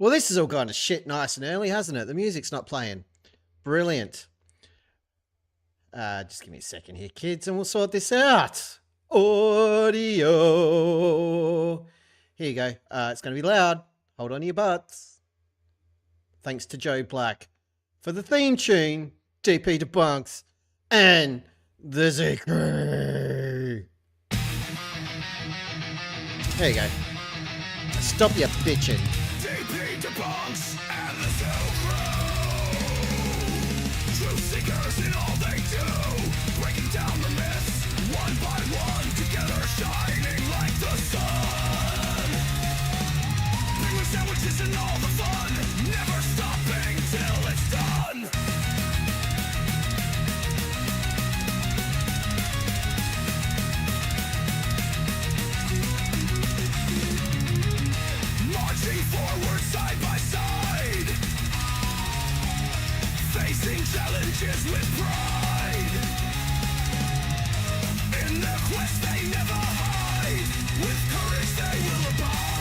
Well, this has all gone to shit nice and early, hasn't it? The music's not playing. Brilliant. Just give me a second here, kids, and we'll sort this out. Audio. Here you go. It's going to be loud. Hold on to your butts. Thanks to Joe Black for the theme tune, DP Debunks, and the Z Crew. There you go. Stop your bitching. DP Debunks and the Z Crew. Truth seekers in all they do, breaking down the myths one by one, together shining like the sun. Penguin sandwiches and all the fun, never stopping till it's done. Marching forward side by side, facing challenges with pride. In their quest they never hide, with courage they will abide.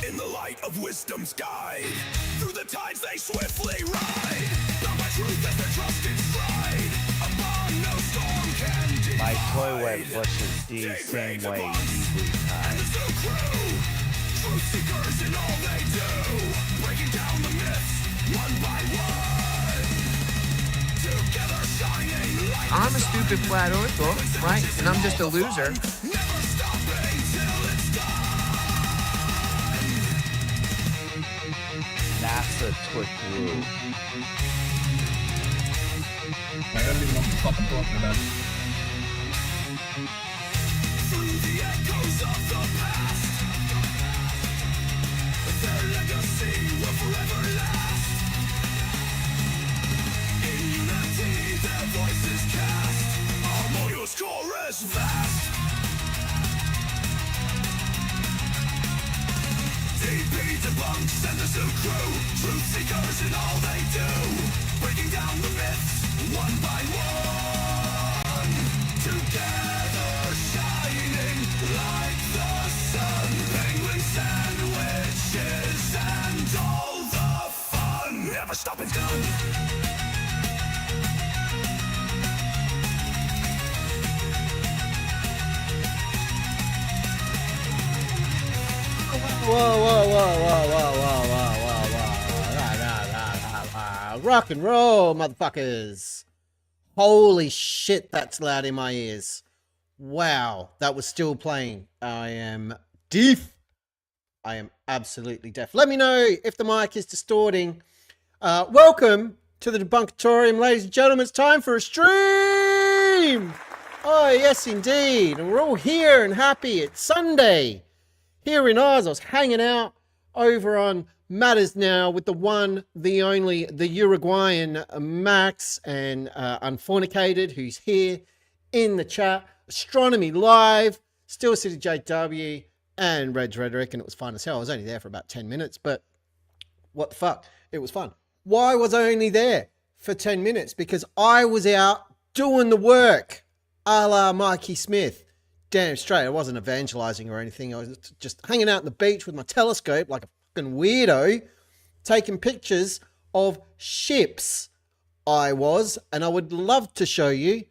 In the light of wisdom's guide, through the tides they swiftly ride, bound by truth as their trusted stride. Upon no storm can divide. My toilet flushes the same way easily And time. the Zoo Crew, truth seekers in all they do, breaking down the myths one by one, together shining like I'm a stupid flat earther, right? And I'm just a loser. never stopping till it's done. NASA took through. Through the echoes of the past, their legacy will forever last. In unity their voices cast, harmonious chorus vast. DP Debunks and the Zoo Crew, truth seekers in all they do, breaking down the myths one by one, together shining like the sun. Penguin sandwiches and all the fun, never stop and done. Whoa, whoa, whoa, whoa, whoa, whoa, whoa, whoa, whoa. Rock and roll, motherfuckers. Holy shit, that's loud in my ears. Wow, that was still playing. I am deaf. I am absolutely deaf. Let me know if the mic is distorting. Welcome to the Debunkatorium, ladies and gentlemen. It's time for a stream. Oh, yes, indeed. And we're all here and happy. It's Sunday. Here in Oz, I was hanging out over on Matters Now with the one, the only, the Uruguayan Max and Unfornicated, who's here in the chat. Astronomy Live, Steel City JW, and Red's Rhetoric, and it was fun as hell. I was only there for about 10 minutes, but what the fuck? It was fun. Why was I only there for 10 minutes? Because I was out doing the work, a la Mikey Smith. Damn straight, I wasn't evangelizing or anything. I was just hanging out on the beach with my telescope like a fucking weirdo, taking pictures of ships. I was, and I would love to show you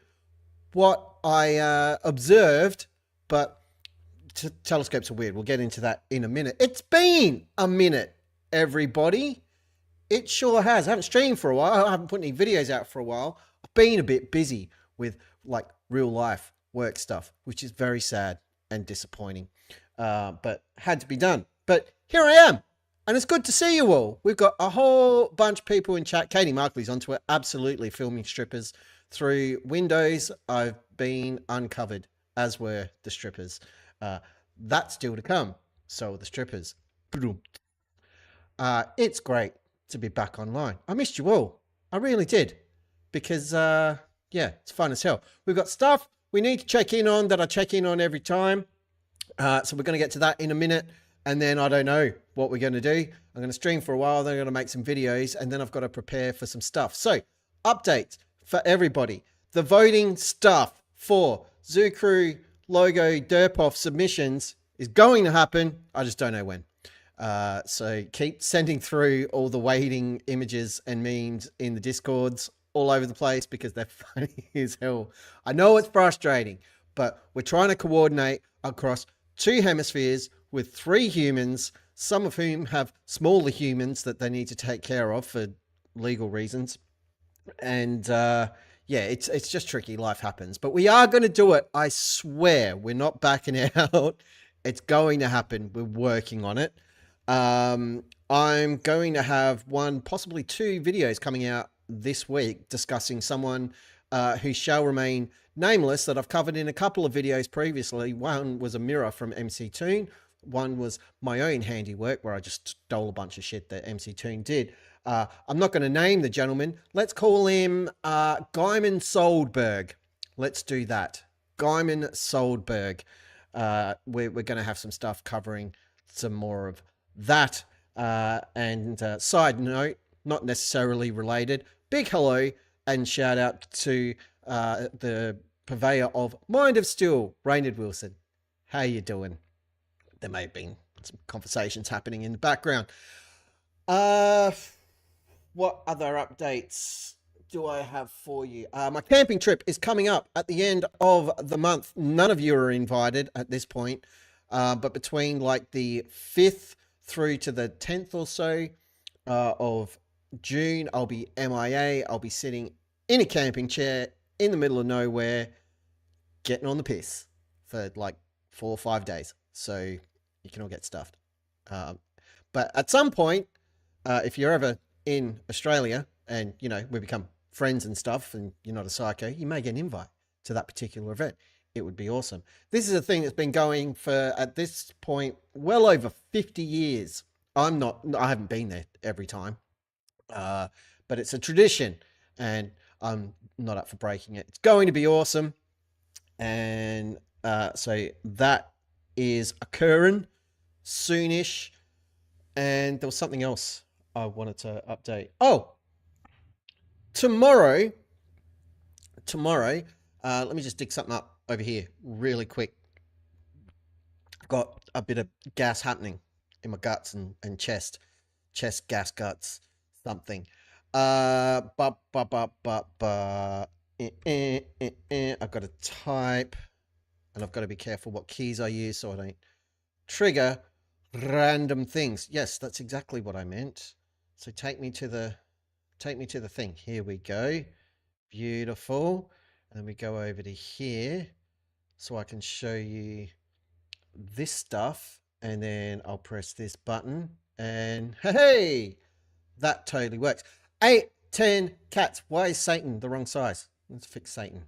what I observed, but telescopes are weird. We'll get into that in a minute. It's been a minute, everybody. It sure has. I haven't streamed for a while. I haven't put any videos out for a while. I've been a bit busy with like real life work stuff, which is very sad and disappointing, but had to be done. But here I am, and it's good to see you all. We've got a whole bunch of people in chat. Katie Markley's onto it, absolutely filming strippers through windows. I've been uncovered, as were the strippers. That's still to come. So are the strippers. It's great to be back online. I missed you all. I really did, because yeah, it's fun as hell. We've got stuff we need to check in on that I check in on every time. So we're going to get to that in a minute. And then I don't know what we're going to do. I'm going to stream for a while. Then I'm going to make some videos. And then I've got to prepare for some stuff. So updates for everybody. The voting stuff for Zoo Crew logo derp-off submissions is going to happen. I just don't know when. So keep sending through all the waiting images and memes in the Discords all over the place because they're funny as hell. I know it's frustrating, but we're trying to coordinate across 2 hemispheres with 3 humans, some of whom have smaller humans that they need to take care of for legal reasons. And yeah, it's just tricky. Life happens, but we are going to do it. I swear, we're not backing out. It's going to happen. We're working on it. I'm going to have 1, possibly 2 videos coming out this week discussing someone who shall remain nameless that I've covered in a couple of videos previously. One was a mirror from MC Toon. One was my own handiwork where I just stole a bunch of shit that MC Toon did. I'm not going to name the gentleman. Let's call him Guyman Soldberg. Let's do that. Guyman Soldberg. We're going to have some stuff covering some more of that. And side note, not necessarily related, big hello and shout out to the purveyor of Mind of Steel, Raynard Wilson. How you doing? There may have been some conversations happening in the background. What other updates do I have for you? My camping trip is coming up at the end of the month. None of you are invited at this point, but between like the 5th through to the 10th or so of June, I'll be MIA. I'll be sitting in a camping chair in the middle of nowhere, getting on the piss for like 4 or 5 days. So you can all get stuffed. But at some point, if you're ever in Australia and, you know, we become friends and stuff and you're not a psycho, you may get an invite to that particular event. It would be awesome. This is a thing that's been going for, at this point, well over 50 years. I haven't been there every time, but it's a tradition and I'm not up for breaking it. It's going to be awesome. And so that is occurring soonish. And there was something else I wanted to update. Oh, tomorrow, let me just dig something up over here really quick. I've got a bit of gas happening in my guts and chest gas guts, something. I've got to type and I've got to be careful what keys I use so I don't trigger random things. Yes, that's exactly what I meant. So take me to the thing. Here we go. Beautiful. And then we go over to here so I can show you this stuff. And then I'll press this button and hey, that totally works. 8, 10 cats. Why is Satan the wrong size? Let's fix Satan.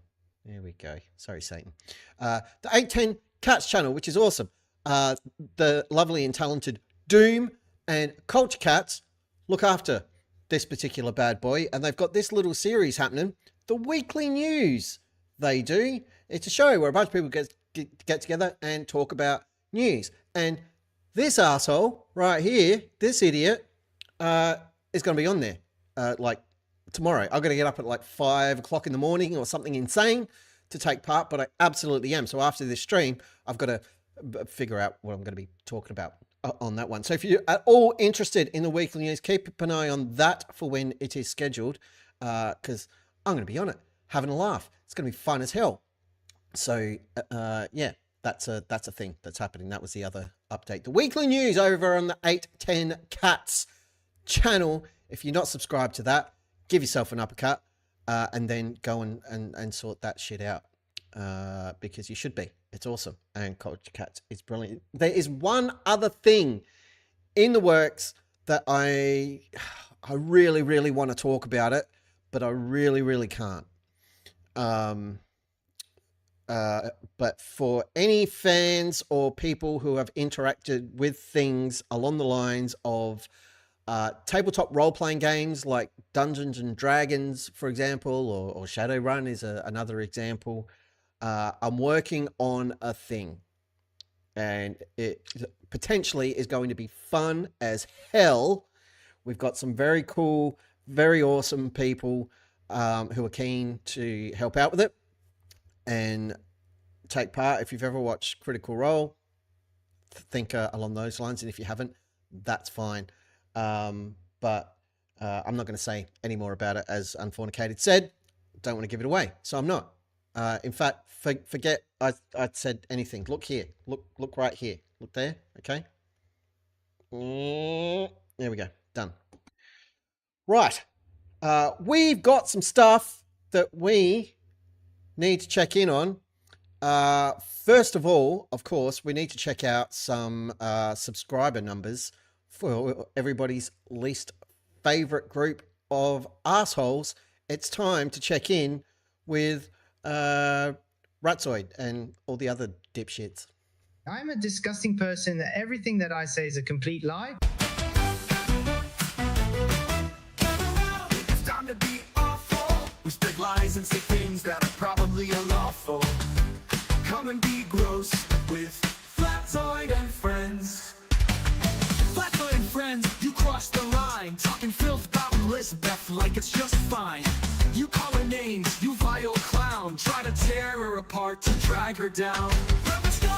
There we go. Sorry, Satan. The 8, 10 cats channel, which is awesome. The lovely and talented Doom and Culture Cats look after this particular bad boy, and they've got this little series happening, the weekly news. They do. It's a show where a bunch of people get together and talk about news. And this asshole right here, this idiot, is going to be on there like tomorrow. I'm going to get up at like 5 o'clock in the morning or something insane to take part, but I absolutely am. So after this stream, I've got to figure out what I'm going to be talking about on that one. So if you're at all interested in the weekly news, keep an eye on that for when it is scheduled, because I'm going to be on it, having a laugh. It's going to be fun as hell. So yeah, that's a thing that's happening. That was the other update. The weekly news over on the 810 Cats channel. If you're not subscribed to that, give yourself an uppercut and then go and sort that shit out, because you should be. It's awesome. And Culture Cats is brilliant. There is one other thing in the works that I really, really want to talk about it, but I really, really can't. But for any fans or people who have interacted with things along the lines of tabletop role-playing games like Dungeons and Dragons, for example, or Shadowrun is another example, I'm working on a thing, and it potentially is going to be fun as hell. We've got some very cool, very awesome people who are keen to help out with it. And take part. If you've ever watched Critical Role, think along those lines. And if you haven't, that's fine. But I'm not going to say any more about it. As Unfornicated said, don't want to give it away. So I'm not. In fact, forget I said anything. Look here. Look right here. Look there. Okay. There we go. Done. Right. We've got some stuff that we need to check in on. First of all, of course, we need to check out some subscriber numbers for everybody's least favorite group of assholes. It's time to check in with Ratzoid and all the other dipshits. I'm a disgusting person. Everything that I say is a complete lie. It's time to be awful. We spread lies and say things that are probably unlawful. Come and be gross with Flatzoid and Friends. Flatzoid and Friends, you crossed the line. Talking filth about Elizabeth like it's just fine. You call her names, you vile clown. Try to tear her apart to drag her down. Let's go!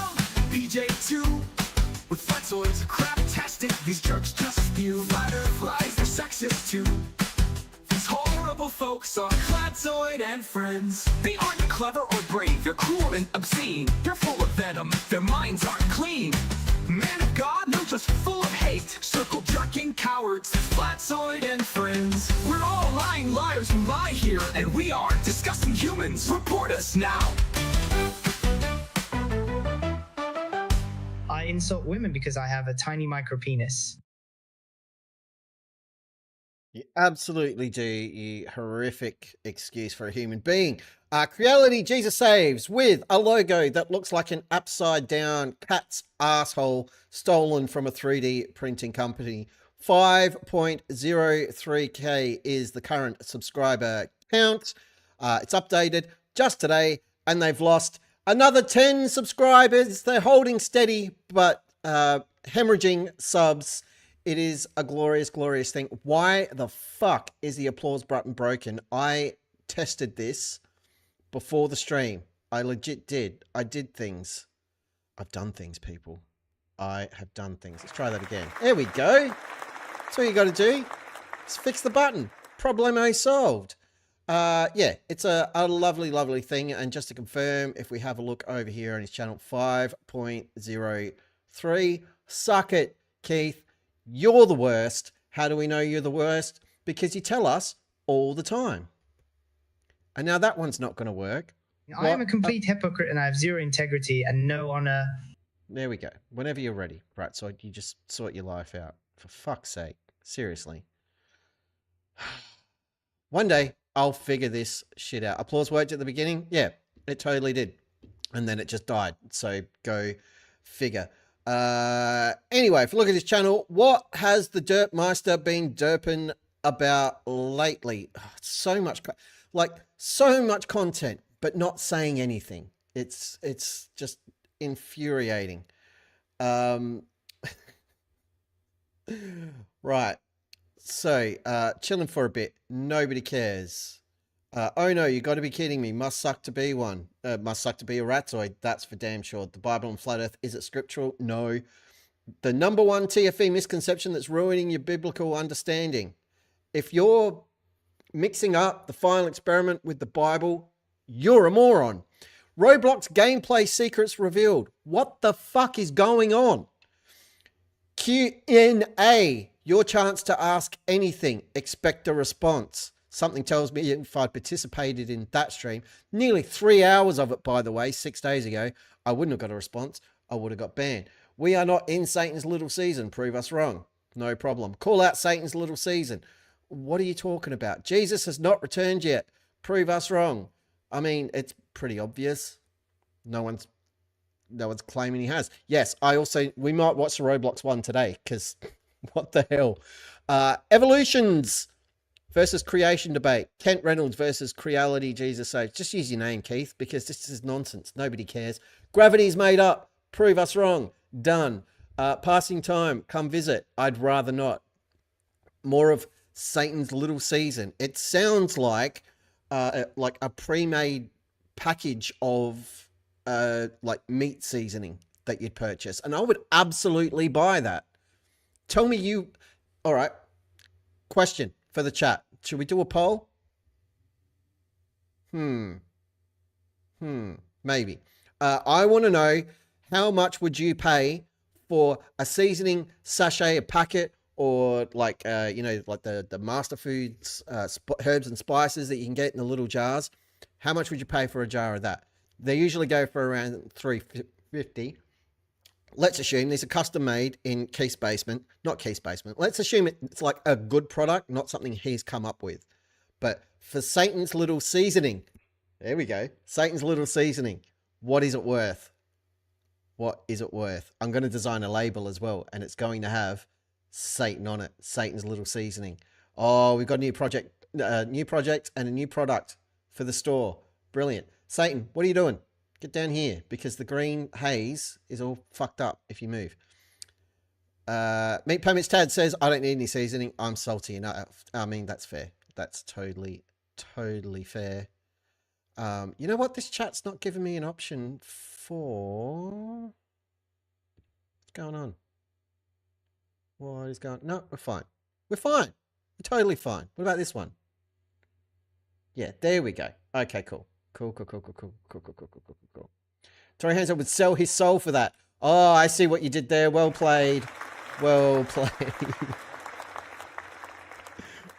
BJ2 with Flatzoids, crap-tastic. These jerks just spew. Fireflies, they're sexist too. These horrible folks are Flatzoid and Friends. They aren't clever or brave, they're cruel and obscene. They're full of venom, their minds aren't clean. Man of God, they're just full of hate. Circle-jerking cowards, Flatzoid and Friends. We're all lying liars who lie here, and we are disgusting humans. Report us now. I insult women because I have a tiny micro penis. You absolutely do, you horrific excuse for a human being. Creality Jesus Saves with a logo that looks like an upside down cat's asshole stolen from a 3D printing company. 5.03k is the current subscriber count. It's updated just today and they've lost another 10 subscribers. They're holding steady, but hemorrhaging subs. It is a glorious, glorious thing. Why the fuck is the applause button broken? I tested this before the stream. I legit did. I did things. I've done things, people. I have done things. Let's try that again. There we go. That's all you got to do. Just fix the button. Problemo solved. Yeah, it's a lovely, lovely thing. And just to confirm, if we have a look over here on his channel, 5.03. Suck it, Keith. You're the worst. How do we know you're the worst? Because you tell us all the time. And now that one's not going to work. I am a complete hypocrite and I have zero integrity and no honor. There we go. Whenever you're ready. Right, so you just sort your life out. For fuck's sake. Seriously. One day, I'll figure this shit out. Applause worked at the beginning? Yeah, it totally did. And then it just died. So go figure. Anyway, if you look at his channel, what has the Derpmeister been derping about lately? Oh, so much content, but not saying anything. It's just infuriating. Right. So, chilling for a bit. Nobody cares. Oh no, you got to be kidding me. Must suck to be one. Must suck to be a Ratzoid. That's for damn sure. The Bible and Flat Earth, is it scriptural? No. The number one TFE misconception that's ruining your biblical understanding. If you're mixing up the final experiment with the Bible, you're a moron. Roblox gameplay secrets revealed. What the fuck is going on? Q&A. Your chance to ask anything. Expect a response. Something tells me if I'd participated in that stream, nearly 3 hours of it, by the way, 6 days ago, I wouldn't have got a response. I would have got banned. We are not in Satan's little season. Prove us wrong. No problem. Call out Satan's little season. What are you talking about? Jesus has not returned yet. Prove us wrong. I mean, it's pretty obvious. No one's claiming he has. Yes, we might watch the Roblox one today, because what the hell? Evolutions versus creation debate. Kent Reynolds versus Creality Jesus Saves. Just use your name, Keith, because this is nonsense. Nobody cares. Gravity's made up. Prove us wrong. Done. Passing time. Come visit. I'd rather not. More of Satan's little season. It sounds like a pre-made package of like meat seasoning that you'd purchase, and I would absolutely buy that. Tell me you. All right. Question for the chat. Should we do a poll? Maybe. I want to know, how much would you pay for a seasoning sachet, a packet, or like, like the Master Foods herbs and spices that you can get in the little jars? How much would you pay for a jar of that? They usually go for around $3.50. Let's assume these are custom made in Keith's basement. Not Keith's basement. Let's assume it's like a good product, not something he's come up with. But for Satan's Little Seasoning, there we go. Satan's Little Seasoning. What is it worth? What is it worth? I'm going to design a label as well, and it's going to have Satan on it. Satan's Little Seasoning. Oh, we've got a new project and a new product for the store. Brilliant. Satan, what are you doing? Get down here, because the green haze is all fucked up if you move. Meat Permits Tad says, I don't need any seasoning. I'm salty enough. I mean, that's fair. That's totally fair. You know what? This chat's not giving me an option for... What's going on? What is going... No, we're fine. We're fine. We're totally fine. What about this one? Yeah, there we go. Okay, cool. Cool. Tory Hanson would sell his soul for that. Oh, I see what you did there. Well played. Well played.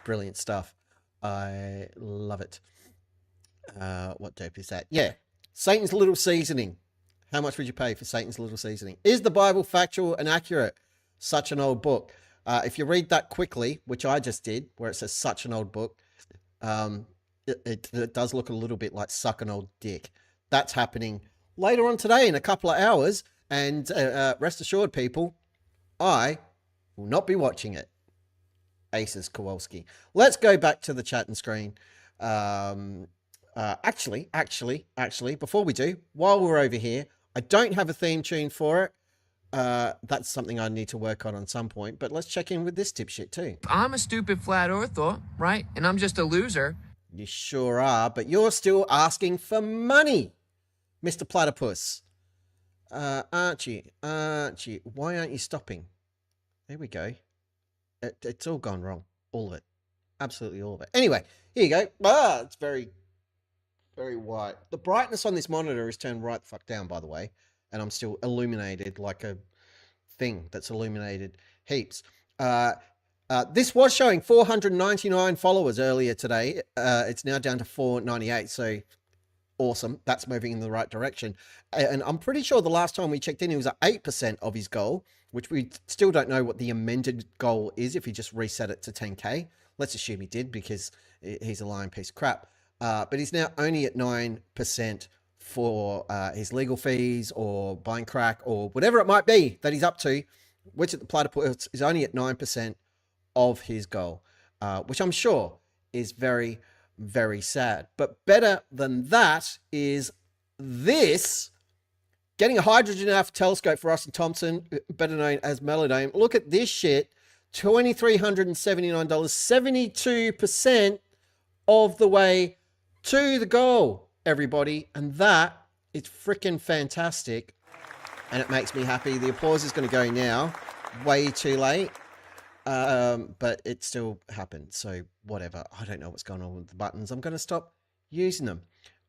Brilliant stuff. I love it. What dope is that? Yeah. Satan's Little Seasoning. How much would you pay for Satan's Little Seasoning? Is the Bible factual and accurate? Such an old book. If you read that quickly, which I just did, where it says such an old book, it does look a little bit like suck an old dick. That's happening later on today in a couple of hours. And rest assured, people, I will not be watching it. Aces Kowalski. Let's go back to the chat and screen. Actually, before we do, while we're over here, I don't have a theme tune for it. That's something I need to work on some point. But let's check in with this dipshit too. I'm a stupid flat earther, right? And I'm just a loser. You sure are, but you're still asking for money, Mr. Platypus. Archie, why aren't you stopping? There we go. It's all gone wrong. All of it. Absolutely all of it. Anyway, here you go. It's very, very white. The brightness on this monitor is turned right the fuck down, by the way. And I'm still illuminated like a thing that's illuminated heaps. This was showing 499 followers earlier today. It's now down to 498. So awesome. That's moving in the right direction. And I'm pretty sure the last time we checked in, he was at 8% of his goal, which we still don't know what the amended goal is if he just reset it to 10K. Let's assume he did, because he's a lying piece of crap. But he's now only at 9% for his legal fees or buying crack or whatever it might be that he's up to, which at the Platypus is only at 9% of his goal, which I'm sure is very, very sad. But better than that is this: getting a hydrogen alpha telescope for Austin Thompson, better known as Melodome. Look at this shit, $2,379, 72% of the way to the goal, everybody. And that is freaking fantastic. And it makes me happy. The applause is going to go now. Way too late. But it still happened. So whatever. I don't know what's going on with the buttons. I'm going to stop using them.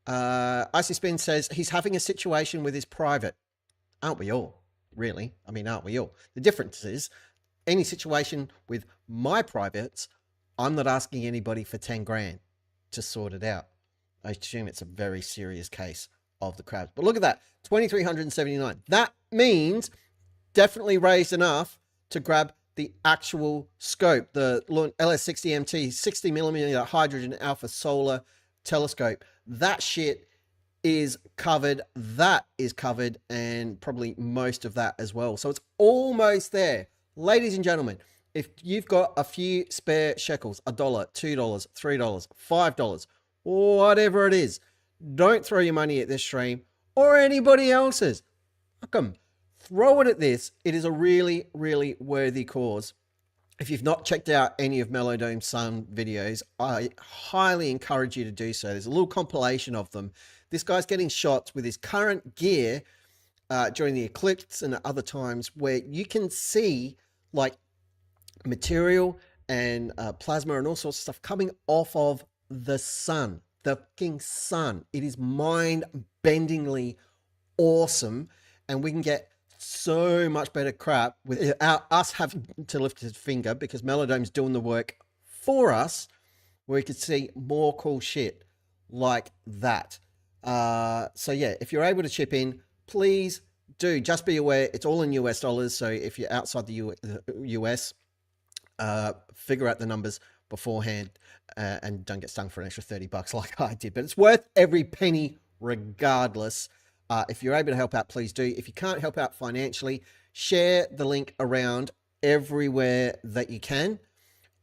Icy Spin says he's having a situation with his private. Aren't we all? Really? I mean, aren't we all? The difference is, any situation with my privates, I'm not asking anybody for 10 grand to sort it out. I assume it's a very serious case of the crabs. But look at that, 2,379. That means definitely raised enough to grab the actual scope, the LS60MT 60mm hydrogen alpha solar telescope. That shit is covered. That is covered, and probably most of that as well. So it's almost there. Ladies and gentlemen, if you've got a few spare shekels, $1, $2, $3, $5, whatever it is, don't throw your money at this stream or anybody else's. Fuck 'em. Throw it at this. It is a really, really worthy cause. If you've not checked out any of Melodome's Sun videos, I highly encourage you to do so. There's a little compilation of them This guy's getting shots with his current gear during the eclipse and at other times where you can see like material and plasma and all sorts of stuff coming off of the sun, the fucking sun. It is mind-bendingly awesome, and we can get so much better crap without us having to lift his finger because Melodome's doing the work for us, where we could see more cool shit like that. So yeah, if you're able to chip in, please do. Just be aware, it's all in US dollars. So if you're outside the US, figure out the numbers beforehand and don't get stung for an extra $30 like I did. But it's worth every penny regardless. If you're able to help out, please do. If you can't help out financially, share the link around everywhere that you can.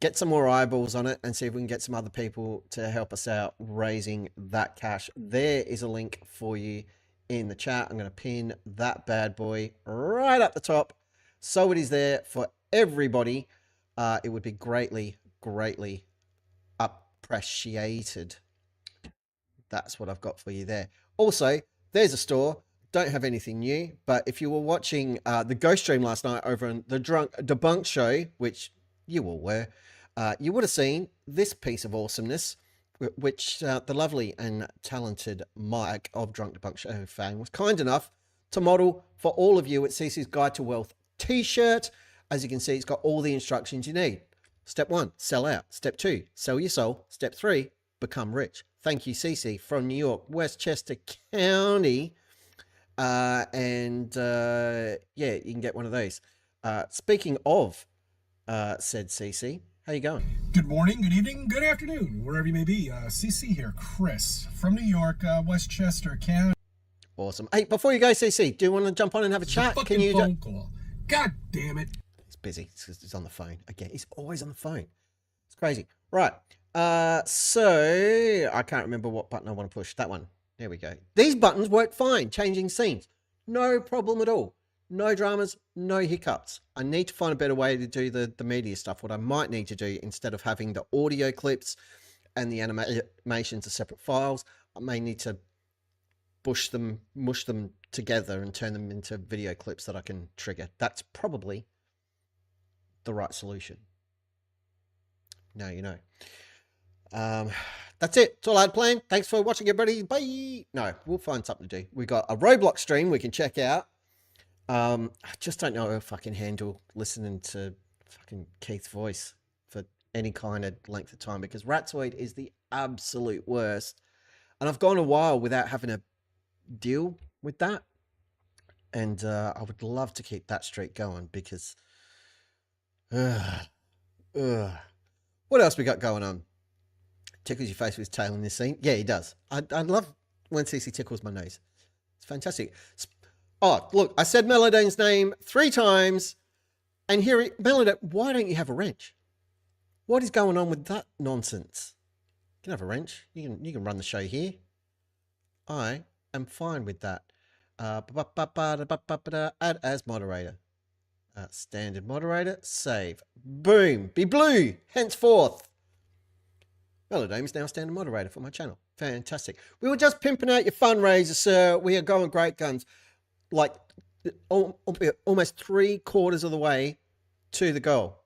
Get some more eyeballs on it and see if we can get some other people to help us out raising that cash. There is a link for you in the chat. I'm going to pin that bad boy right up the top so it is there for everybody. It would be greatly, greatly appreciated. That's what I've got for you there. Also, there's a store. Don't have anything new, but if you were watching the Ghost stream last night over on the Drunk Debunk show, which you all were, you would have seen this piece of awesomeness, which the lovely and talented Mike of Drunk Debunk show fame was kind enough to model for all of you at CC's Guide to Wealth t-shirt. As you can see, it's got all the instructions you need. Step 1, sell out. Step 2, sell your soul. Step 3, become rich. Thank you, CC from New York, Westchester County. Yeah, you can get one of those. Speaking of said CC, how you going? Good morning, good evening, good afternoon, wherever you may be. CC here, Chris from New York, Westchester County. Awesome. Hey, before you go, CC, do you want to jump on and have a chat? Can you phone call? God damn it. He's busy. He's on the phone. Again, he's always on the phone. It's crazy. Right. So I can't remember what button I want to push. That one. There we go. These buttons work fine. Changing scenes. No problem at all. No dramas, no hiccups. I need to find a better way to do the media stuff. What I might need to do, instead of having the audio clips and the animations as separate files, I may need to mush them together and turn them into video clips that I can trigger. That's probably the right solution. Now you know. That's it. That's all I had planned. Thanks for watching, everybody. Bye. No, we'll find something to do. We got a Roblox stream we can check out. I just don't know if I can handle listening to fucking Keith's voice for any kind of length of time, because Ratsoid is the absolute worst. And I've gone a while without having to deal with that. And I would love to keep that streak going because... what else we got going on? Tickles your face with his tail in this scene. Yeah, he does. I love when CC tickles my nose. It's fantastic. Oh, look, I said Melodone's name 3 times, and here, Melodone, why don't you have a wrench? What is going on with that nonsense? You can have a wrench. You can run the show here. I am fine with that. Add as moderator. Standard moderator. Save. Boom. Be blue. Henceforth. Melodome is now standard moderator for my channel. Fantastic. We were just pimping out your fundraiser, sir. We are going great guns. Like almost 3/4 of the way to the goal,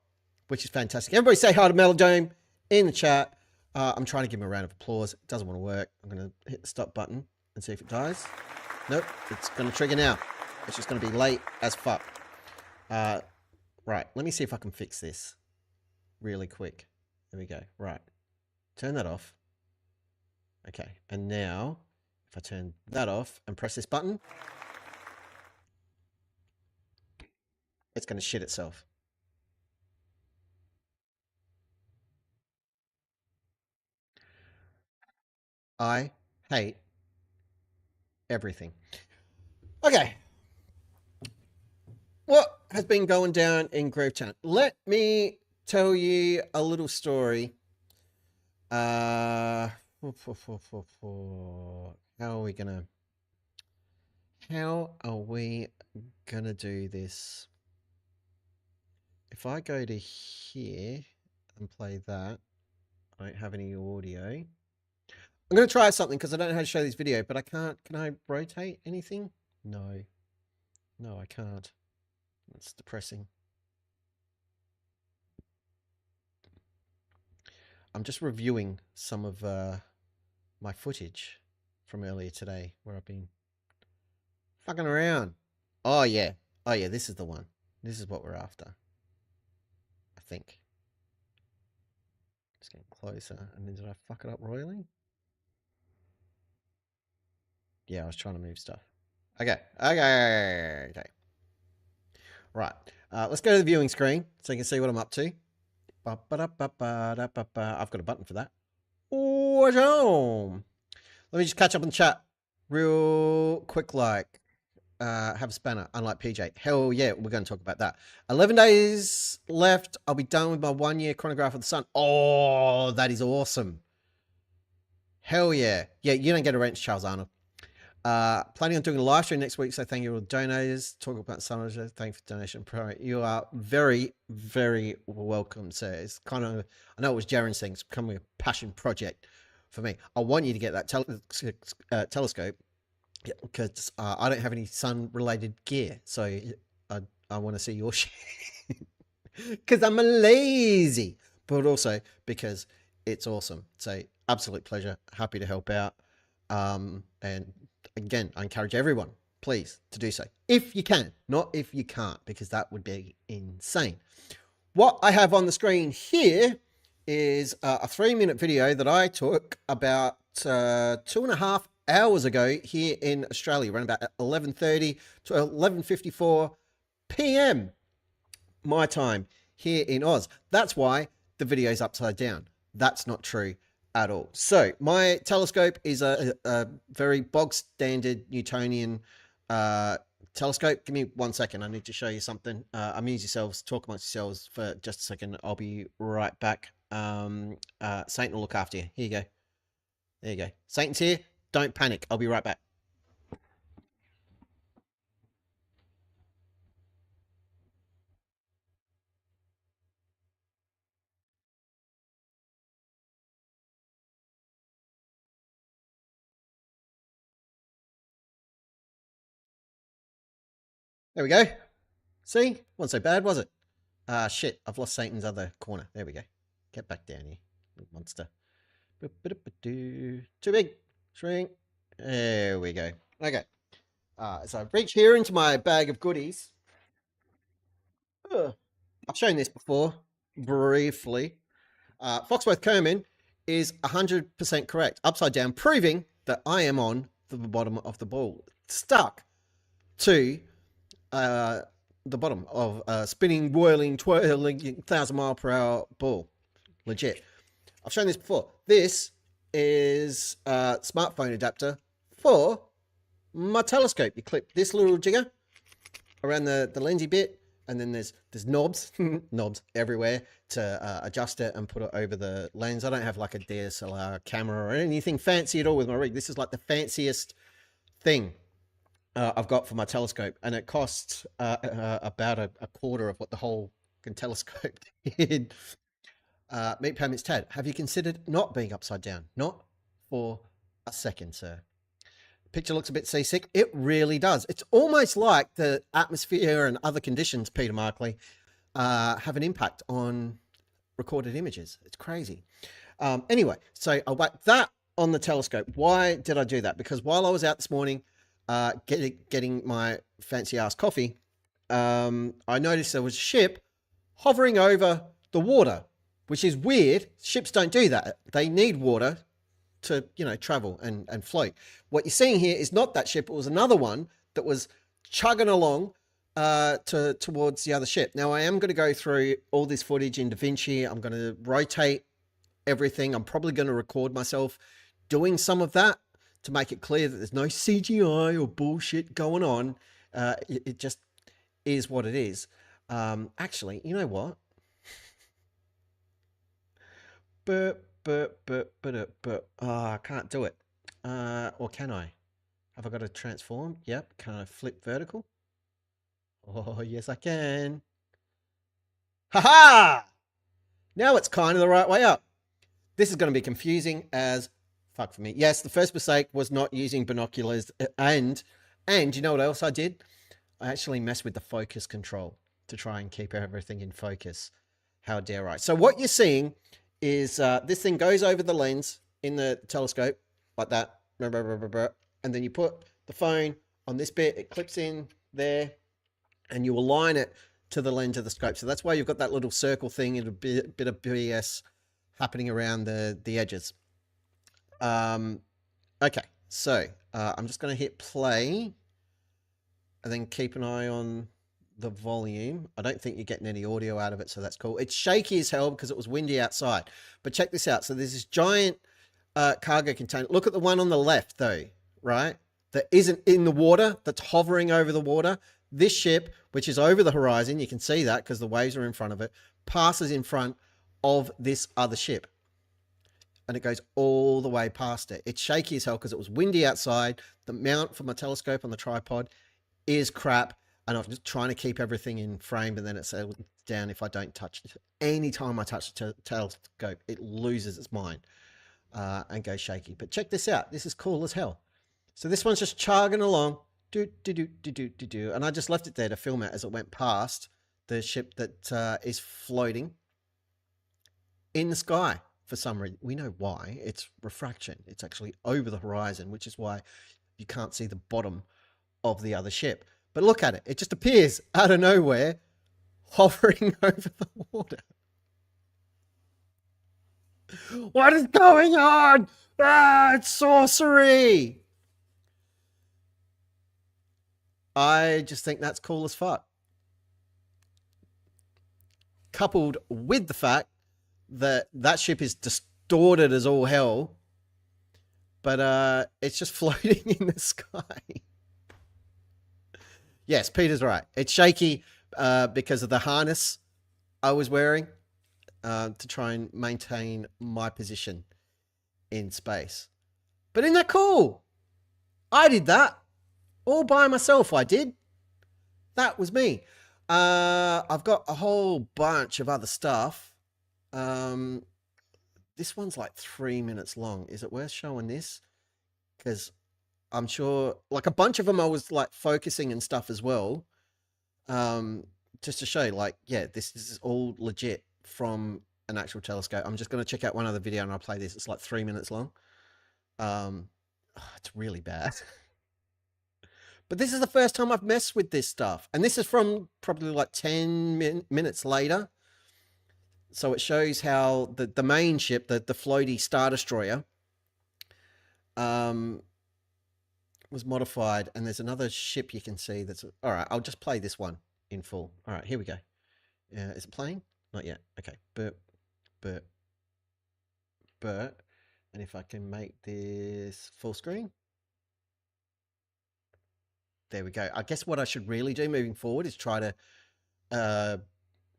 which is fantastic. Everybody say hi to Melodome in the chat. I'm trying to give him a round of applause. It doesn't want to work. I'm going to hit the stop button and see if it dies. Nope, it's going to trigger now. It's just going to be late as fuck. Right, let me see if I can fix this really quick. There we go. Right, turn that off. Okay, and now if I turn that off and press this button, it's going to shit itself. I hate everything. Okay. What has been going down in Gravetown? Let me tell you a little story. How are we gonna do this? If I go to here and play that, I don't have any audio. I'm going to try something because I don't know how to show this video, but I can't. Can I rotate anything? No. No, I can't. It's depressing. I'm just reviewing some of my footage from earlier today where I've been fucking around. Oh, yeah. Oh, yeah, this is the one. This is what we're after. I think. Just getting closer. And then did I fuck it up royally? Yeah, I was trying to move stuff. Okay. Okay. Right. Let's go to the viewing screen so you can see what I'm up to. I've got a button for that. What's on? Let me just catch up on chat real quick like. Have a spanner, unlike PJ. Hell yeah, we're going to talk about that. 11 days left. I'll be done with my 1 year chronograph of the sun. Oh, that is awesome. Hell yeah. Yeah, you don't get a wrench, Charles Arnold. Planning on doing a live stream next week, so thank you all the donors. Talk about sun. Thank you for donation. You are very, very welcome, sir. It's kind of, I know it was Jaren's thing. It's becoming a passion project for me. I want you to get that telescope because I don't have any sun-related gear, so I want to see your shit because I'm a lazy, but also because it's awesome. So absolute pleasure. Happy to help out. And again, I encourage everyone, please, to do so. If you can, not if you can't, because that would be insane. What I have on the screen here is a 3-minute video that I took about 2.5 hours ago here in Australia, around about 11:30 to 11:54 p.m. my time here in Oz. That's why the video is upside down. That's not true at all. So my telescope is a very bog standard Newtonian telescope. Give me 1 second. I need to show you something. Amuse yourselves, talk amongst yourselves for just a second. I'll be right back. Satan will look after you. Here you go. There you go. Satan's here. Don't panic. I'll be right back. There we go. See? Wasn't so bad, was it? Shit. I've lost Satan's other corner. There we go. Get back down here, little monster. Too big. Shrink. There we go. Okay. So I reach here into my bag of goodies. I've shown this before, briefly. Foxworth Kerman is 100% correct. Upside down, proving that I am on the bottom of the ball. Stuck to the bottom of a spinning, whirling, twirling, 1,000-mile-per-hour ball. Legit. I've shown this before. This is a smartphone adapter for my telescope. You clip this little jigger around the lensy bit, and then there's knobs, knobs everywhere to adjust it and put it over the lens. I don't have like a DSLR camera or anything fancy at all with my rig. This is like the fanciest thing I've got for my telescope, and it costs about a quarter of what the whole telescope did. Meet Permits Tad, have you considered not being upside down? Not for a second, sir. Picture looks a bit seasick. It really does. It's almost like the atmosphere and other conditions, Peter Markley, have an impact on recorded images. It's crazy. Anyway, so I whacked that on the telescope. Why did I do that? Because while I was out this morning getting my fancy ass coffee, I noticed there was a ship hovering over the water, which is weird. Ships don't do that. They need water to, you know, travel and float. What you're seeing here is not that ship. It was another one that was chugging along towards the other ship. Now, I am going to go through all this footage in DaVinci. I'm going to rotate everything. I'm probably going to record myself doing some of that to make it clear that there's no CGI or bullshit going on. It just is what it is. Actually, you know what? I can't do it. Or can I? Have I got to transform? Yep. Can I flip vertical? Oh, yes, I can. Ha! Now it's kind of the right way up. This is going to be confusing as fuck for me. Yes, the first mistake was not using binoculars, and you know what else I did? I actually messed with the focus control to try and keep everything in focus. How dare I? So what you're seeing is this thing goes over the lens in the telescope like that, and then you put the phone on this bit, it clips in there, and you align it to the lens of the scope. So that's why you've got that little circle thing and a bit of BS happening around the edges. Okay, so I'm just going to hit play and then keep an eye on the volume. I don't think you're getting any audio out of it, so that's cool. It's shaky as hell because it was windy outside. But check this out. So there's this giant cargo container. Look at the one on the left, though, right? That isn't in the water, that's hovering over the water. This ship, which is over the horizon, you can see that because the waves are in front of it, passes in front of this other ship. And it goes all the way past it. It's shaky as hell because it was windy outside. The mount for my telescope on the tripod is crap. And I'm just trying to keep everything in frame, and then it settles down if I don't touch it. Anytime I touch the telescope, it loses its mind and goes shaky. But check this out. This is cool as hell. So this one's just chugging along. And I just left it there to film it as it went past the ship that is floating in the sky for some reason. We know why. It's refraction. It's actually over the horizon, which is why you can't see the bottom of the other ship. But look at it. It just appears out of nowhere, hovering over the water. What is going on? Ah, it's sorcery. I just think that's cool as fuck. Coupled with the fact that that ship is distorted as all hell, but it's just floating in the sky. Yes, Peter's right. It's shaky because of the harness I was wearing to try and maintain my position in space. But isn't that cool? I did that all by myself. I did. That was me. I've got a whole bunch of other stuff. This one's like 3 minutes long. Is it worth showing this? Because I'm sure, like, a bunch of them I was like focusing and stuff as well. Just to show, like, yeah, this is all legit from an actual telescope. I'm just going to check out one other video and I'll play this. It's like 3 minutes long. It's really bad. But this is the first time I've messed with this stuff. And this is from probably like 10 minutes later. So it shows how the main ship, the floaty Star Destroyer, was modified. And there's another ship you can see that's... All right, I'll just play this one in full. All right, here we go. Is it playing? Not yet. Okay. But. And if I can make this full screen. There we go. I guess what I should really do moving forward is try to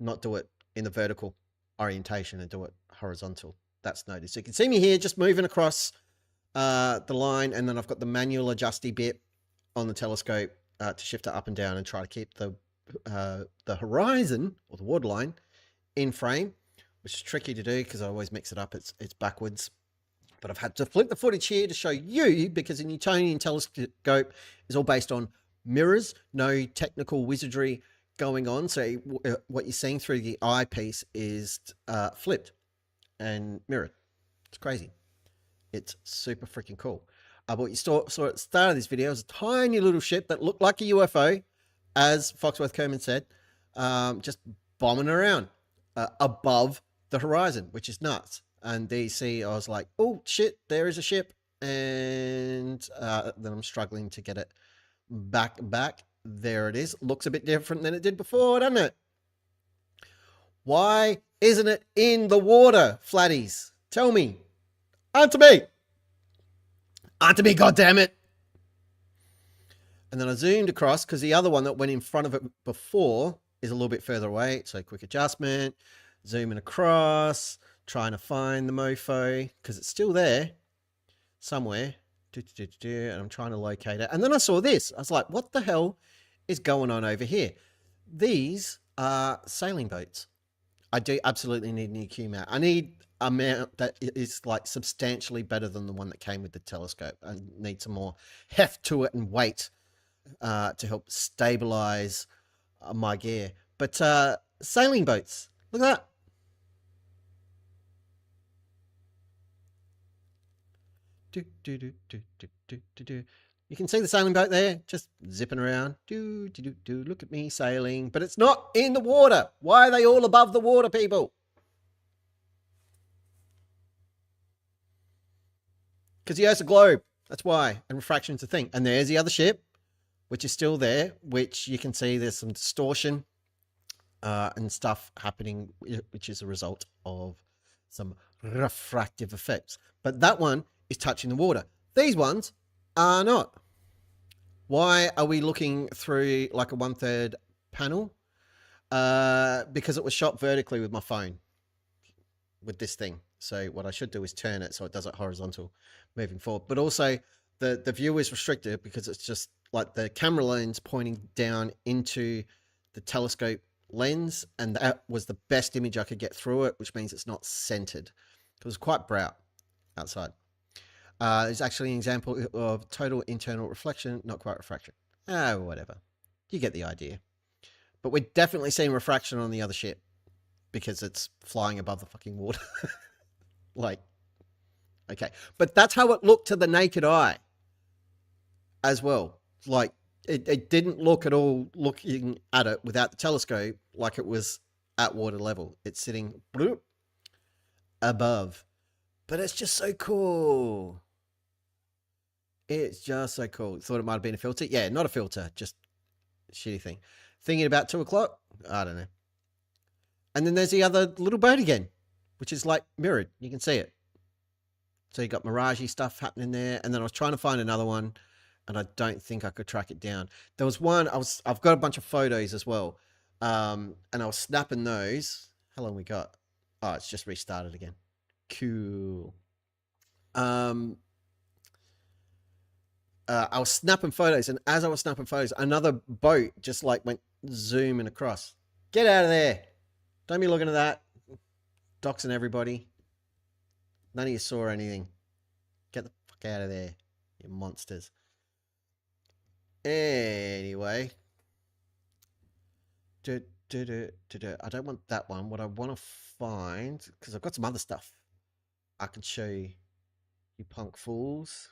not do it in the vertical orientation and do it horizontal. That's noted. So you can see me here just moving across the line, and then I've got the manual adjusty bit on the telescope to shift it up and down and try to keep the horizon or the waterline in frame, which is tricky to do because I always mix it up. It's backwards. But I've had to flip the footage here to show you, because a Newtonian telescope is all based on mirrors, no technical wizardry going on. So what you're seeing through the eyepiece is flipped and mirrored. It's crazy. It's super freaking cool. But what you saw at the start of this video is a tiny little ship that looked like a UFO, as Foxworth Kerman said, just bombing around above the horizon, which is nuts. And DC, I was like, oh shit, there is a ship. And then I'm struggling to get it back. There it is. Looks a bit different than it did before, doesn't it? Why isn't it in the water, flatties? Tell me. Answer me. Answer me, goddammit. And then I zoomed across because the other one that went in front of it before is a little bit further away. So quick adjustment, zooming across, trying to find the mofo because it's still there somewhere. And I'm trying to locate it. And then I saw this. I was like, what the hell is going on over here? These are sailing boats. I do absolutely need a new Q mat. I need amount that is like substantially better than the one that came with the telescope. I need some more heft to it and weight to help stabilize my gear. But sailing boats, look at that. Do, do, do, do, do, do, do, do. You can see the sailing boat there, just zipping around. Do, do, do, do. Look at me sailing, but it's not in the water. Why are they all above the water, people? Because the Earth's a globe. That's why. And refraction's a thing. And there's the other ship, which is still there, which you can see there's some distortion and stuff happening, which is a result of some refractive effects. But that one is touching the water. These ones are not. Why are we looking through like a 1/3 panel? Because it was shot vertically with my phone with this thing. So what I should do is turn it so it does it horizontal moving forward. But also the view is restricted because it's just like the camera lens pointing down into the telescope lens, and that was the best image I could get through it, which means it's not centered. It was quite bright outside. There's actually an example of total internal reflection, not quite refraction. Whatever. You get the idea. But we're definitely seeing refraction on the other ship because it's flying above the fucking water. Like, okay. But that's how it looked to the naked eye as well. Like, it didn't look at all looking at it without the telescope like it was at water level. It's sitting bloop, above. But it's just so cool. It's just so cool. Thought it might have been a filter. Yeah, not a filter, just a shitty thing. Thinking about 2 o'clock? I don't know. And then there's the other little boat again, which is like mirrored. You can see it. So you got mirage-y stuff happening there. And then I was trying to find another one, and I don't think I could track it down. There was one, I've got a bunch of photos as well. And I was snapping those. How long we got? Oh, it's just restarted again. Cool. I was snapping photos, and as I was snapping photos, another boat just like went zooming across. Get out of there. Don't be looking at that. Doxing everybody. None of you saw anything. Get the fuck out of there, you monsters. Anyway. I don't want that one. What I want to find, because I've got some other stuff I can show you, you punk fools.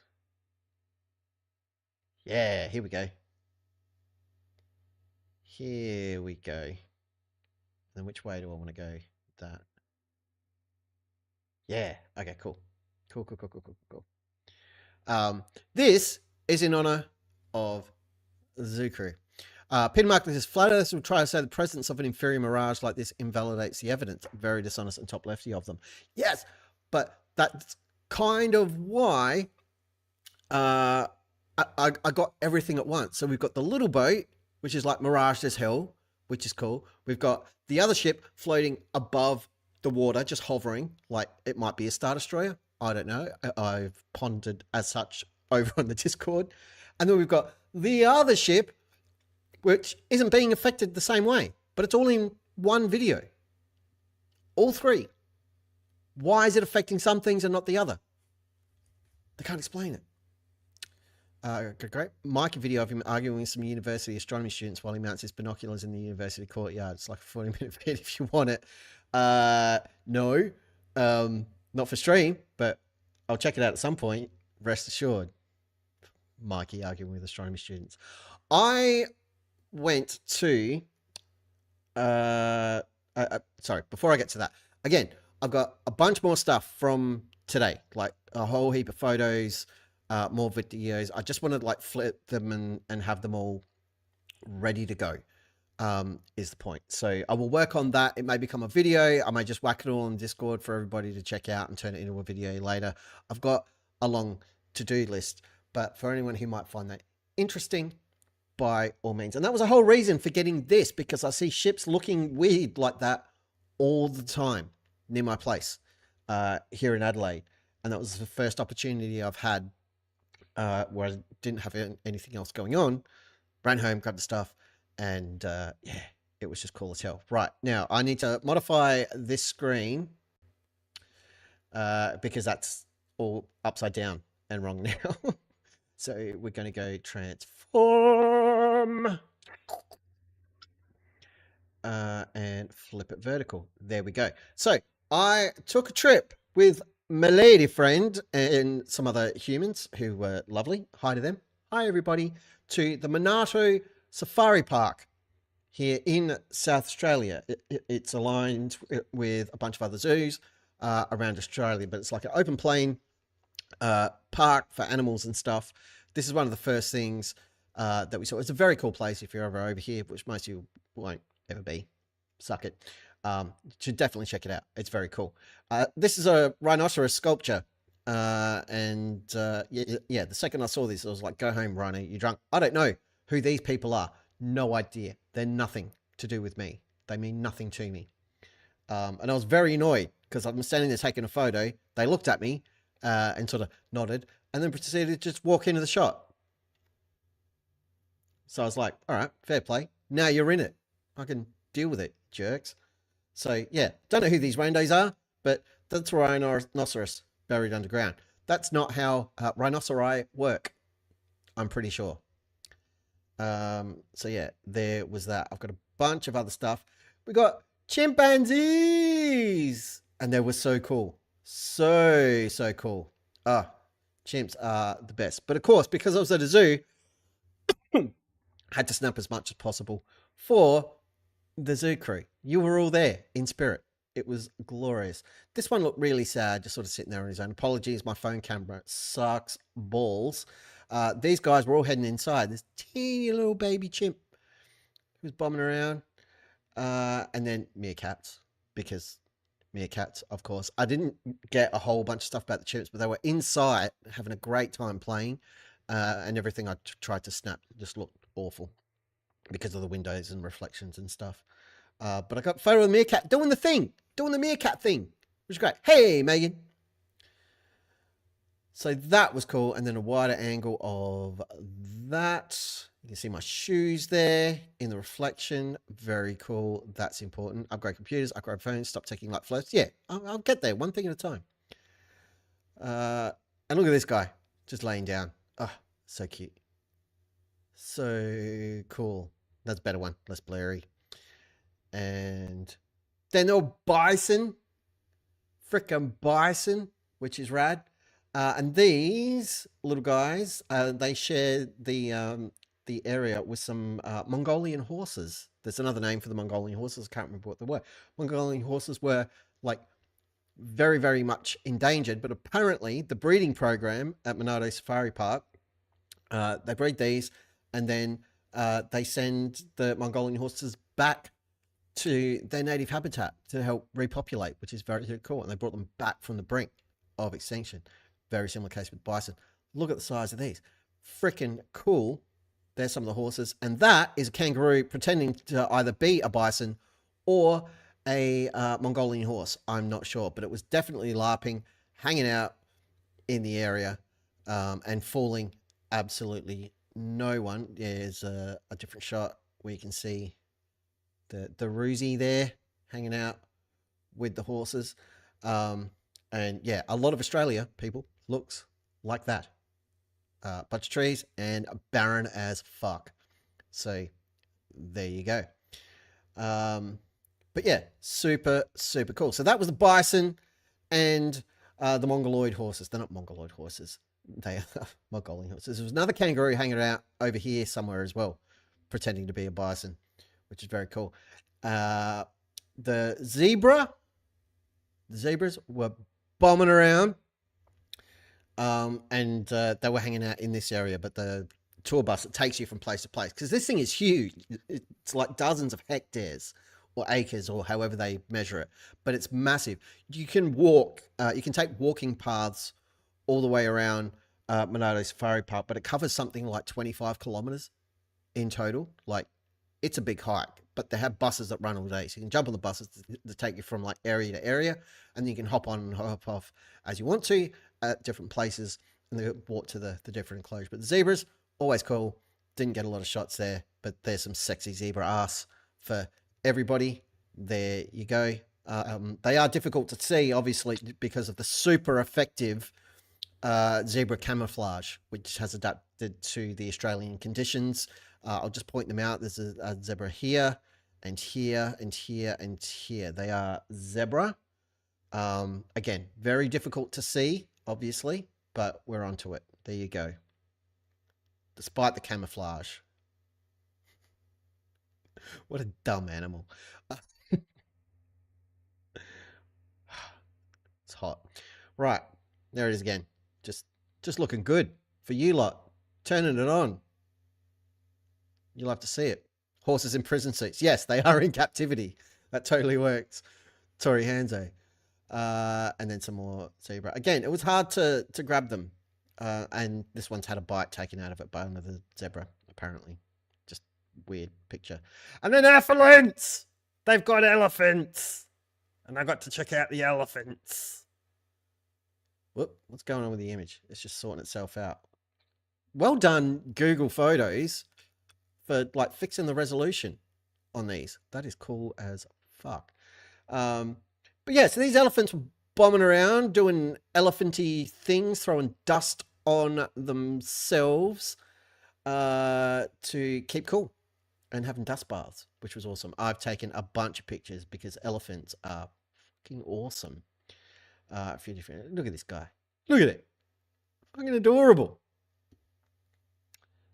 Yeah, here we go. Here we go. Then which way do I want to go with that? Yeah, okay, cool. Cool. This is in honor of Zucru. Peter Markley says, flat earthers will try to say the presence of an inferior mirage like this invalidates the evidence. Very dishonest and top lefty of them. Yes, but that's kind of why I got everything at once. So we've got the little boat, which is like mirage as hell, which is cool. We've got the other ship floating above the water, just hovering, like it might be a Star Destroyer. I don't know. I've pondered as such over on the Discord. And then we've got the other ship, which isn't being affected the same way, but it's all in one video. All three. Why is it affecting some things and not the other? They can't explain it. Great. Mikey video of him arguing with some university astronomy students while he mounts his binoculars in the university courtyard. It's like a 40-minute vid if you want it. No, not for stream, but I'll check it out at some point. Rest assured. Mikey arguing with astronomy students. I went to, sorry, before I get to that, again, I've got a bunch more stuff from today, like a whole heap of photos, more videos. I just want to like flip them and have them all ready to go, is the point. So I will work on that. It may become a video. I may just whack it all on Discord for everybody to check out and turn it into a video later. I've got a long to-do list, but for anyone who might find that interesting, by all means. And that was a whole reason for getting this, because I see ships looking weird like that all the time near my place here in Adelaide. And that was the first opportunity I've had where I didn't have anything else going on. Ran home, grabbed the stuff, and yeah, it was just cool as hell. Right, now I need to modify this screen because that's all upside down and wrong now. So we're going to go transform and flip it vertical. There we go. So I took a trip with my lady friend and some other humans who were lovely. Hi to them. Hi, everybody, to the Monarto Safari Park here in South Australia. It's aligned with a bunch of other zoos around Australia, but it's like an open plain park for animals and stuff. This is one of the first things that we saw. It's a very cool place if you're ever over here, which most of you won't ever be. Suck it. You should definitely check it out. It's very cool. This is a rhinoceros sculpture. Yeah, the second I saw this, I was like, go home, Rhino, you're drunk. I don't know who these people are. No idea. They're nothing to do with me. They mean nothing to me. And I was very annoyed because I'm standing there taking a photo. They looked at me and sort of nodded and then proceeded to just walk into the shot. So I was like, all right, fair play. Now you're in it. I can deal with it, jerks. So yeah, don't know who these rainbows are, but that's rhinoceros buried underground. That's not how rhinoceri work, I'm pretty sure. So yeah, there was that. I've got a bunch of other stuff. We got chimpanzees, and they were so cool. So cool. Chimps are the best. But of course, because I was at a zoo, had to snap as much as possible for the zoo crew. You were all there in spirit. It was glorious. This one looked really sad, just sort of sitting there on his own. Apologies, my phone camera sucks balls. These guys were all heading inside. This teeny little baby chimp who was bombing around. And then meerkats, because meerkats, of course. I didn't get a whole bunch of stuff about the chimps, but they were inside having a great time playing. And everything I tried to snap just looked awful because of the windows and reflections and stuff. But I got a photo of the meerkat doing the meerkat thing, which is great. Hey, Megan. So that was cool. And then a wider angle of that. You can see my shoes there in the reflection. Very cool. That's important. Upgrade computers, upgrade phones, stop taking light floats. Yeah, I'll get there one thing at a time. And look at this guy just laying down. Oh, so cute. So cool. That's a better one. Less blurry. And then no bison. Frickin' bison, which is rad. And these little guys, they share the area with some Mongolian horses. There's another name for the Mongolian horses. I can't remember what they were. Mongolian horses were like very, very much endangered, but apparently the breeding program at Monarto Safari Park, they breed these and then they send the Mongolian horses back to their native habitat to help repopulate, which is very, very cool. And they brought them back from the brink of extinction. Very similar case with bison. Look at the size of these. Freaking cool. There's some of the horses. And that is a kangaroo pretending to either be a bison or a Mongolian horse. I'm not sure. But it was definitely LARPing, hanging out in the area and fooling absolutely no one. There's a different shot where you can see the Roosie there hanging out with the horses. And yeah, a lot of Australia, people, looks like that. Bunch of trees and barren as fuck. So there you go. But yeah, super, super cool. So that was the bison and the Mongoloid horses. They're not Mongoloid horses. They are Mongolian horses. There was another kangaroo hanging out over here somewhere as well, pretending to be a bison, which is very cool. The zebras were bombing around. And they were hanging out in this area, but the tour bus that takes you from place to place, because this thing is huge. It's like dozens of hectares or acres or however they measure it, but it's massive. You can walk, you can take walking paths all the way around Monarto Safari Park, but it covers something like 25 kilometers in total. Like, it's a big hike, but they have buses that run all day. So you can jump on the buses to take you from like area to area, and then you can hop on and hop off as you want to at different places, and they walk to the different enclosures. But the zebras, always cool. Didn't get a lot of shots there, but there's some sexy zebra ass for everybody. There you go. They are difficult to see, obviously, because of the super effective zebra camouflage, which has adapted to the Australian conditions. I'll just point them out. There's a zebra here, and here, and here, and here. They are zebra. Again, very difficult to see, obviously, but we're onto it. There you go. Despite the camouflage. What a dumb animal. It's hot. Right. There it is again. Just looking good for you lot. Turning it on. You'll have to see it. Horses in prison seats. Yes, they are in captivity. That totally works. Tori Hanzo. And then some more zebra. Again, it was hard to grab them. And this one's had a bite taken out of it by another zebra, apparently. Just weird picture. And then elephants! They've got elephants! And I got to check out the elephants. Whoop, what's going on with the image? It's just sorting itself out. Well done, Google Photos, for like fixing the resolution on these. That is cool as fuck. But yeah, so these elephants were bombing around, doing elephanty things, throwing dust on themselves to keep cool and having dust baths, which was awesome. I've taken a bunch of pictures because elephants are fucking awesome. A few different. Look at this guy. Look at it. Fucking adorable.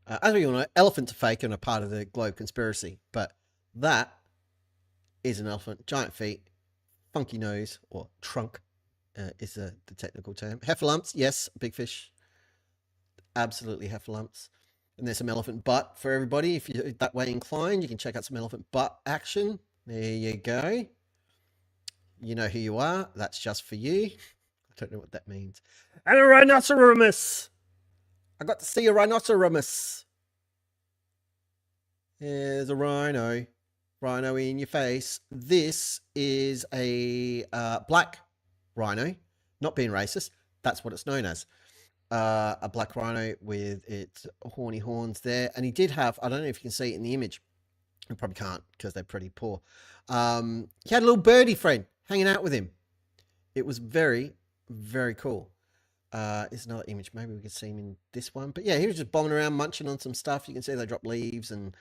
As we all know, elephants are fake and are part of the globe conspiracy, but that is an elephant. Giant feet, funky nose, or trunk is the technical term. Heffalumps, yes, big fish. Absolutely heffalumps. And there's some elephant butt for everybody. If you're that way inclined, you can check out some elephant butt action. There you go. You know who you are. That's just for you. I don't know what that means. And a rhinoceros. I got to see a rhinoceros. There's a rhino. Rhino in your face. This is a black rhino. Not being racist. That's what it's known as. A black rhino with its horny horns there. And he did have, I don't know if you can see it in the image. You probably can't because they're pretty poor. He had a little birdie friend hanging out with him. It was very, very cool. Here's another image. Maybe we could see him in this one. But yeah, he was just bombing around, munching on some stuff. You can see they drop leaves and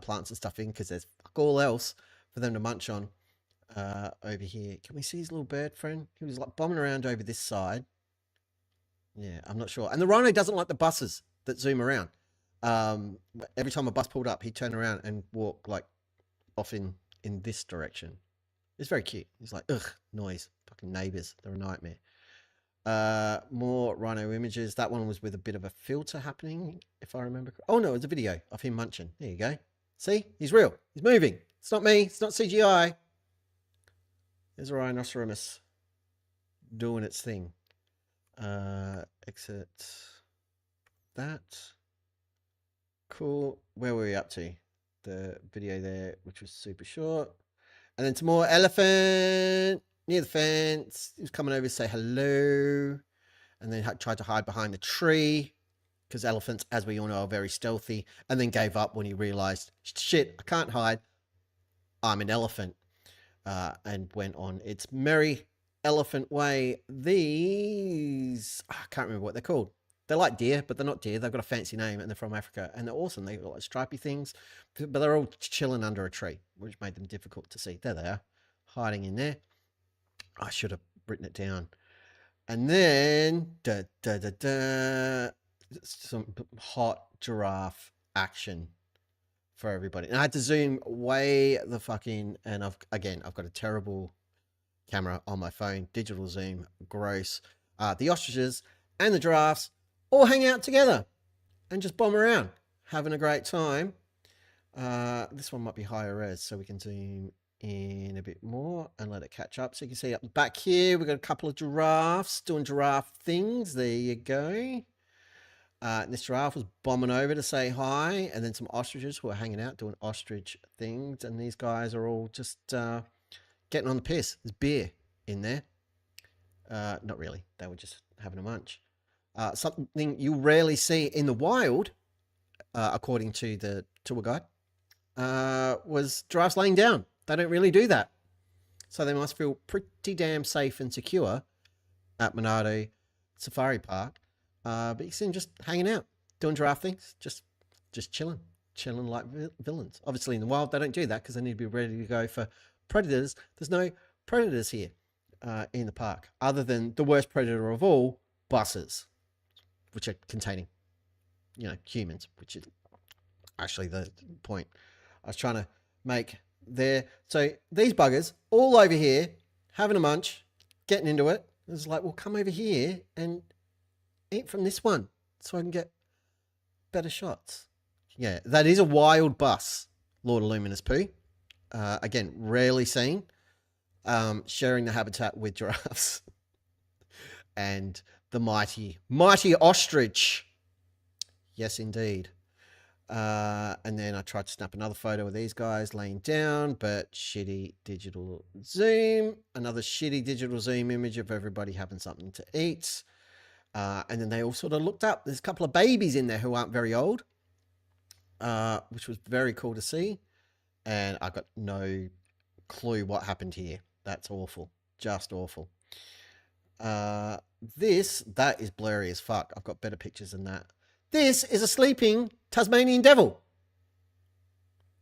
plants and stuff in because there's fuck all else for them to munch on over here. Can we see his little bird friend? He was like bombing around over this side. Yeah, I'm not sure. And the rhino doesn't like the buses that zoom around. Every time a bus pulled up, he'd turn around and walk like off in this direction. It's very cute. He's like, ugh, noise. Fucking neighbors. They're a nightmare. More rhino images. That one was with a bit of a filter happening, if I remember. Oh, no, it's a video of him munching. There you go. See? He's real. He's moving. It's not me. It's not CGI. There's a rhinoceros doing its thing. Exit that. Cool. Where were we up to? The video there, which was super short. And then some more elephant near the fence. He was coming over to say hello. And then tried to hide behind the tree. Because elephants, as we all know, are very stealthy. And then gave up when he realized, shit, I can't hide. I'm an elephant. And went on its merry elephant way. These, I can't remember what they're called. They're like deer, but they're not deer. They've got a fancy name and they're from Africa. And they're awesome. They've got like stripy things. But they're all chilling under a tree, which made them difficult to see. There they are, hiding in there. I should have written it down. And then, some hot giraffe action for everybody. And I had to zoom way the fucking, and I've got a terrible camera on my phone, digital zoom, gross. The ostriches and the giraffes all hang out together and just bomb around, having a great time. This one might be higher res, so we can zoom in a bit more and let it catch up. So you can see up the back here, we've got a couple of giraffes doing giraffe things. There you go. This giraffe was bombing over to say hi, and then some ostriches who are hanging out doing ostrich things. And these guys are all just getting on the piss. There's beer in there. Not really. They were just having a munch. Something you rarely see in the wild, according to the tour guide, was giraffes laying down. They don't really do that. So they must feel pretty damn safe and secure at Monado Safari Park. But you see them just hanging out, doing giraffe things, just chilling like villains. Obviously, in the wild, they don't do that because they need to be ready to go for predators. There's no predators here in the park, other than the worst predator of all, buses, which are containing, humans, which is actually the point I was trying to make there. So these buggers all over here having a munch, getting into it. It's like, well, come over here and eat from this one so I can get better shots. Yeah, that is a wild bus, Lord Illuminous Poo. Again, rarely seen. Sharing the habitat with giraffes. And the mighty ostrich. Yes, indeed. And then I tried to snap another photo of these guys laying down, but shitty digital zoom. Another shitty digital zoom image of everybody having something to eat. And then they all sort of looked up. There's a couple of babies in there who aren't very old, which was very cool to see. And I got no clue what happened here. That's awful. Just awful. That is blurry as fuck. I've got better pictures than that. This is a sleeping Tasmanian devil.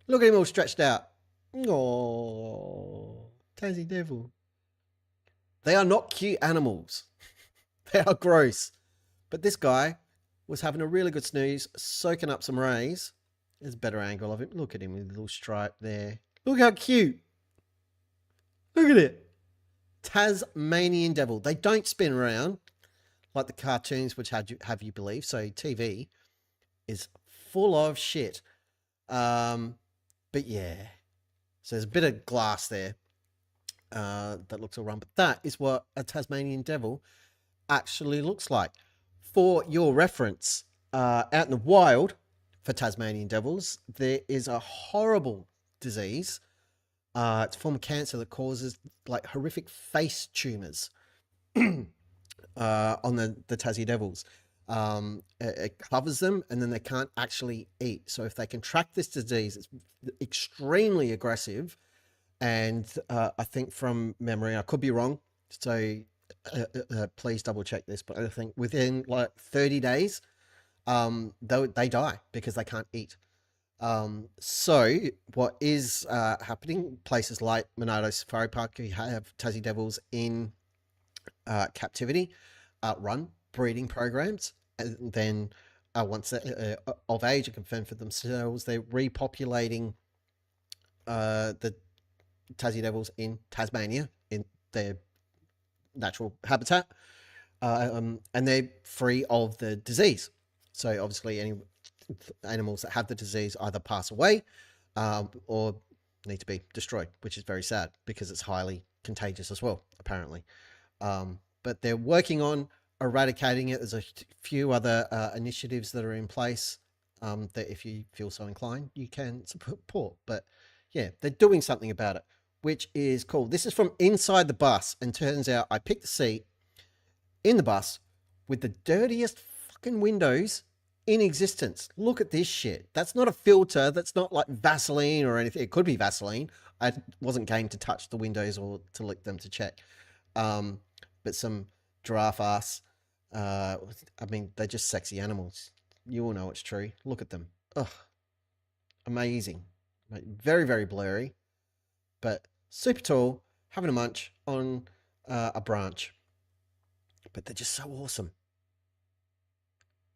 Look at him all stretched out. Oh, Tassie devil. They are not cute animals. They are gross. But this guy was having a really good snooze, soaking up some rays. There's a better angle of him. Look at him with a little stripe there. Look how cute. Look at it. Tasmanian devil. They don't spin around like the cartoons which have you believe. So TV is full of shit. But yeah. So there's a bit of glass there that looks all wrong. But that is what a Tasmanian devil actually looks like. For your reference, out in the wild for Tasmanian devils, there is a horrible disease. It's a form of cancer that causes like horrific face tumors on the Tassie devils. It covers them and then they can't actually eat. So if they contract this disease, it's extremely aggressive. And I think from memory, I could be wrong. So please double check this, but I think within like 30 days, they die because they can't eat. So what is happening, places like Monado Safari Park, you have Tassie devils in captivity, run breeding programs, and then once they're of age and confirmed for themselves, they're repopulating the Tassie devils in Tasmania in their natural habitat, and they're free of the disease. So obviously any animals that have the disease either pass away or need to be destroyed, which is very sad because it's highly contagious as well, apparently. But they're working on eradicating it. There's a few other initiatives that are in place that if you feel so inclined, you can support. But yeah, they're doing something about it, which is cool. This is from inside the bus, and turns out I picked a seat in the bus with the dirtiest fucking windows in existence. Look at this shit. That's not a filter. That's not like Vaseline or anything. It could be Vaseline. I wasn't game to touch the windows or to lick them to check. But some giraffe ass. I mean, they're just sexy animals. You all know it's true. Look at them. Ugh. Amazing. Very, very blurry. But super tall, having a munch on a branch. But they're just so awesome.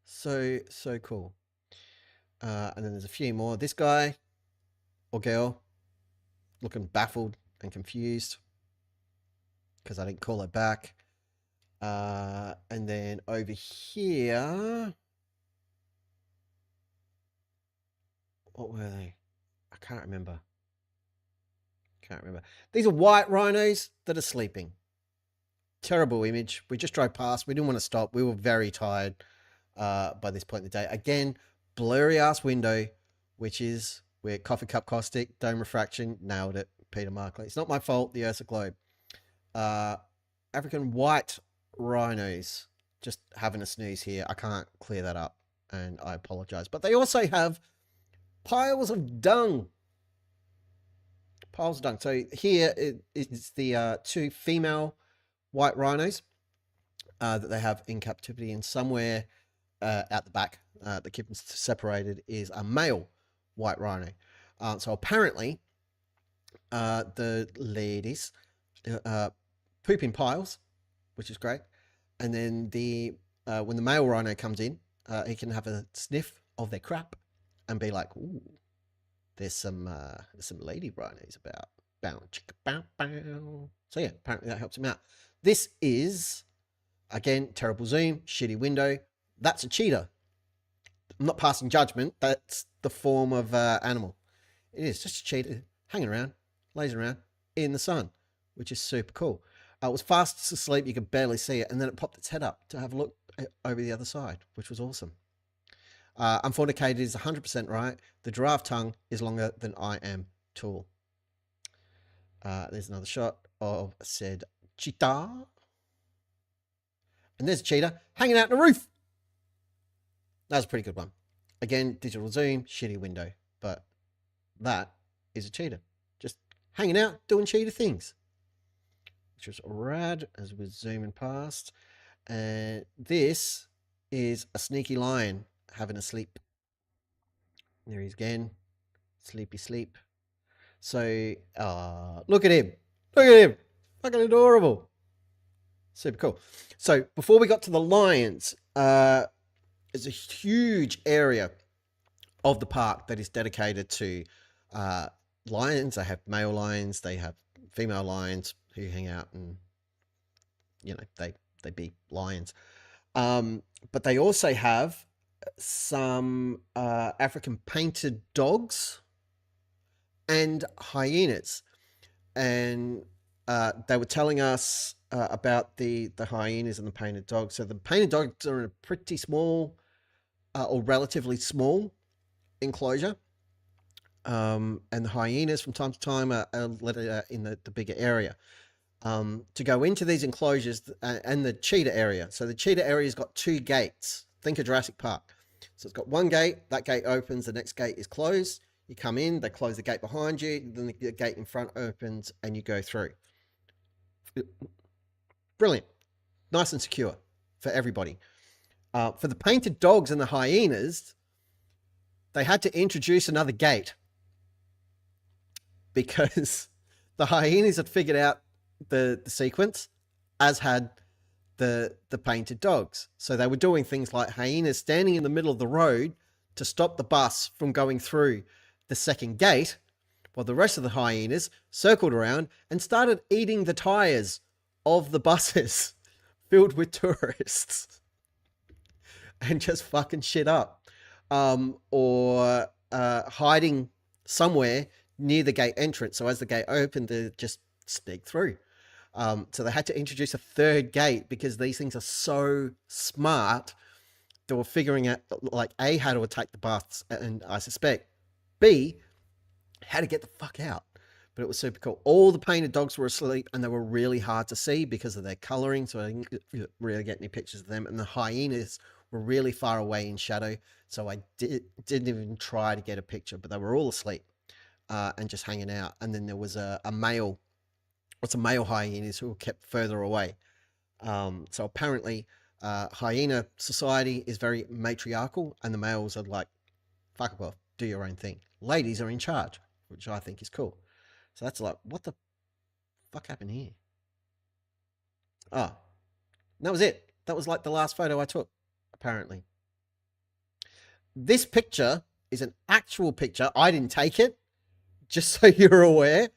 So cool. And then there's a few more. This guy or girl looking baffled and confused because I didn't call her back. And then over here, what were they? I can't remember. These are white rhinos that are sleeping. Terrible image. We just drove past. We didn't want to stop. We were very tired by this point in the day. Again, blurry ass window, which is where coffee cup caustic, dome refraction, nailed it. Peter Markley. It's not my fault. The Earth's a globe. African white rhinos just having a snooze here. I can't clear that up and I apologize. But they also have piles of dung. Piles of dung. So here is the 2 female white rhinos that they have in captivity, and somewhere at the back that keep them separated is a male white rhino. So apparently the ladies poop in piles, which is great. And then when the male rhino comes in, he can have a sniff of their crap and be like, "Ooh, there's some lady rhinos about." Bow, chicka, bow, bow. So yeah, apparently that helps him out. This is, again, terrible zoom, shitty window. That's a cheetah. I'm not passing judgment. That's the form of animal. It is just a cheetah hanging around, lazing around in the sun, which is super cool. It was fast asleep. You could barely see it. And then it popped its head up to have a look over the other side, which was awesome. Unfornicated is 100% right. The giraffe tongue is longer than I am tall. There's another shot of said cheetah. And there's a cheetah hanging out on the roof. That was a pretty good one. Again, digital zoom, shitty window. But that is a cheetah. Just hanging out, doing cheetah things. Which was rad as we're zooming past. And this is a sneaky lion having a sleep. There he is again. Sleepy sleep. So, look at him. Look at him. Fucking adorable. Super cool. So, before we got to the lions, there's a huge area of the park that is dedicated to lions. They have male lions. They have female lions who hang out and, you know, they be lions. But they also have some African painted dogs and hyenas. And they were telling us about the hyenas and the painted dogs. So the painted dogs are in a pretty small or relatively small enclosure. And the hyenas from time to time are let in the bigger area. To go into these enclosures and the cheetah area. So the cheetah area's got 2 gates. Think of Jurassic Park. So it's got one gate, that gate opens, the next gate is closed. You come in, they close the gate behind you, then the gate in front opens and you go through. Brilliant. Nice and secure for everybody. For the painted dogs and the hyenas, they had to introduce another gate because the hyenas had figured out the sequence, as had the painted dogs. So they were doing things like hyenas standing in the middle of the road to stop the bus from going through the second gate, while the rest of the hyenas circled around and started eating the tires of the buses filled with tourists and just fucking shit up, or hiding somewhere near the gate entrance. So as the gate opened, they just sneak through. So they had to introduce a third gate because these things are so smart. They were figuring out, like, A, how to attack the bus, and I suspect B, how to get the fuck out. But it was super cool. All the painted dogs were asleep and they were really hard to see because of their coloring. So I didn't really get any pictures of them. And the hyenas were really far away in shadow. So I didn't even try to get a picture, but they were all asleep and just hanging out. And then there was a male hyenas who were kept further away. So apparently hyena society is very matriarchal and the males are like, fuck off, do your own thing. Ladies are in charge, which I think is cool. So that's like, what the fuck happened here? Oh, that was it. That was like the last photo I took, apparently. This picture is an actual picture. I didn't take it, just so you're aware.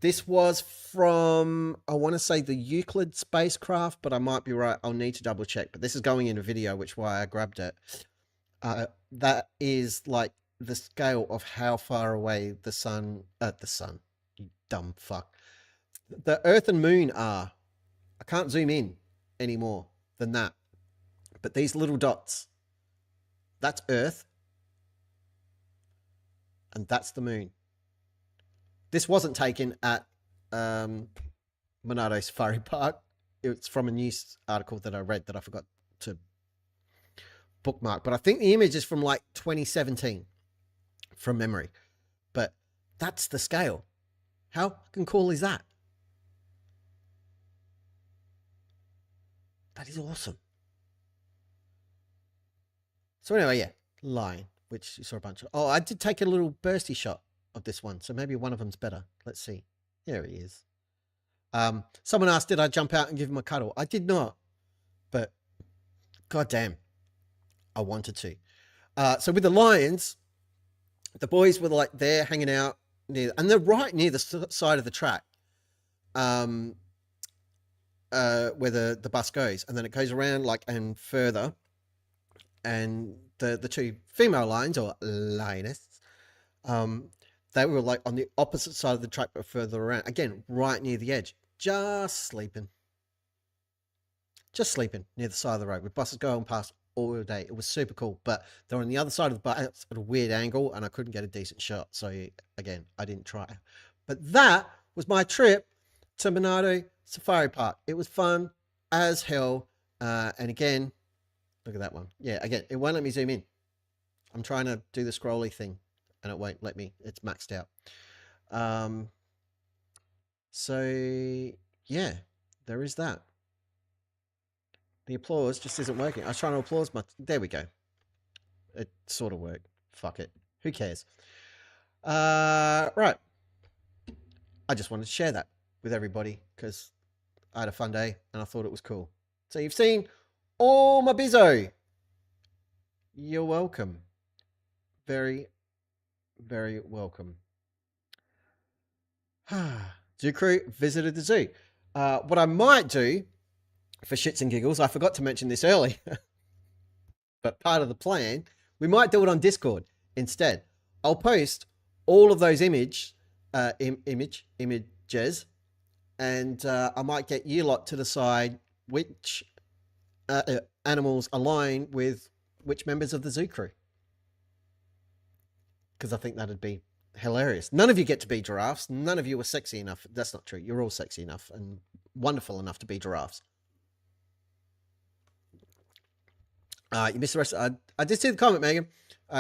This was from, I want to say, the Euclid spacecraft, but I might be right. I'll need to double check. But this is going in a video, which is why I grabbed it. That is like the scale of how far away the sun, you dumb fuck, the Earth and Moon are. I can't zoom in any more than that. But these little dots, that's Earth, and that's the Moon. This wasn't taken at Monado Safari Park. It's from a news article that I read that I forgot to bookmark. But I think the image is from like 2017 from memory. But that's the scale. How fucking cool is that? That is awesome. So anyway, yeah, line, which you saw a bunch of. Oh, I did take a little bursty shot of this one, so maybe one of them's better. Let's see. There he is. Someone asked, did I jump out and give him a cuddle? I did not, but goddamn, I wanted to. So with the lions, the boys were like there hanging out near, and they're right near the side of the track, where the bus goes, and then it goes around like and further, and the two female lions or lionesses, they were like on the opposite side of the track but further around, again right near the edge, just sleeping near the side of the road with buses going past all day. It was super cool, but they're on the other side of the bus at a weird angle and I couldn't get a decent shot, so again I didn't try. But that was my trip to Monado Safari Park. It was fun as hell, and again, look at that one. Yeah, again, it won't let me zoom in. I'm trying to do the scrolly thing and it won't let me. It's maxed out. So yeah, there is that. The applause just isn't working. I was trying to applause there we go. It sort of worked. Fuck it. Who cares? Right. I just wanted to share that with everybody because I had a fun day and I thought it was cool. So you've seen all my bizzo. You're welcome. Very, very welcome. Zoo crew visited the zoo. What I might do for shits and giggles, I forgot to mention this early, but part of the plan, we might do it on Discord instead. I'll post all of those images, and I might get you lot to decide which animals align with which members of the zoo crew, because I think that'd be hilarious. None of you get to be giraffes. None of you are sexy enough. That's not true. You're all sexy enough and wonderful enough to be giraffes. You missed the rest. I did see the comment, Megan.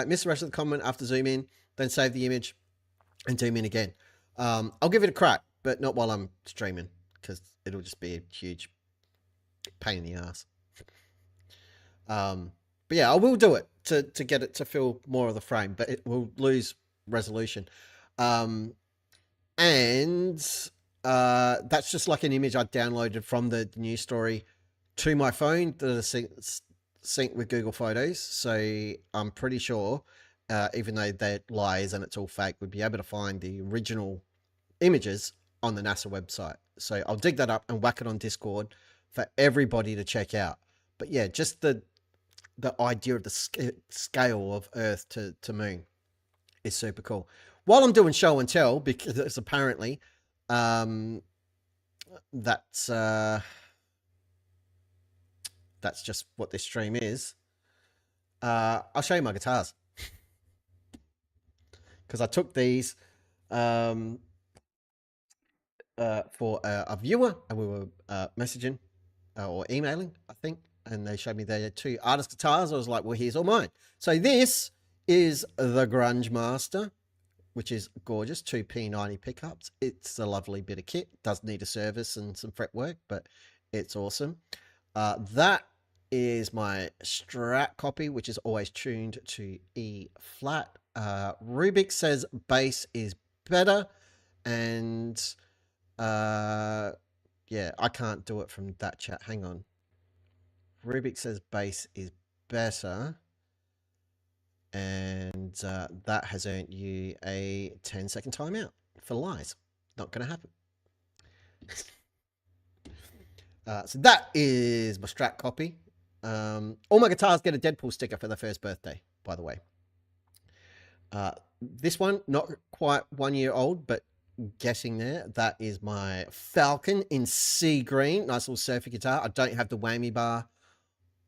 Missed the rest of the comment after zoom in, then save the image and zoom in again. I'll give it a crack, but not while I'm streaming because it'll just be a huge pain in the ass. But yeah, I will do it to get it to fill more of the frame, but it will lose resolution. And that's just like an image I downloaded from the news story to my phone that are synced with Google Photos. So I'm pretty sure, even though they're lies and it's all fake, we'd be able to find the original images on the NASA website. So I'll dig that up and whack it on Discord for everybody to check out. But yeah, just the idea of the scale of Earth to Moon is super cool. While I'm doing show and tell, because it's apparently that's just what this stream is. I'll show you my guitars because I took these for a viewer, and we were messaging or emailing, I think, and they showed me their two artist guitars. I was like, well, here's all mine. So this is the Grunge Master, which is gorgeous. Two P90 pickups. It's a lovely bit of kit. Does need a service and some fret work, but it's awesome. That is my Strat copy, which is always tuned to E flat. Rubik says bass is better, and yeah, I can't do it from that chat. Hang on. Rubik says bass is better, and that has earned you a 10-second timeout for lies. Not going to happen. So that is my Strat copy. All my guitars get a Deadpool sticker for their first birthday, by the way. This one, not quite 1 year old, but getting there. That is my Falcon in sea green. Nice little surfer guitar. I don't have the whammy bar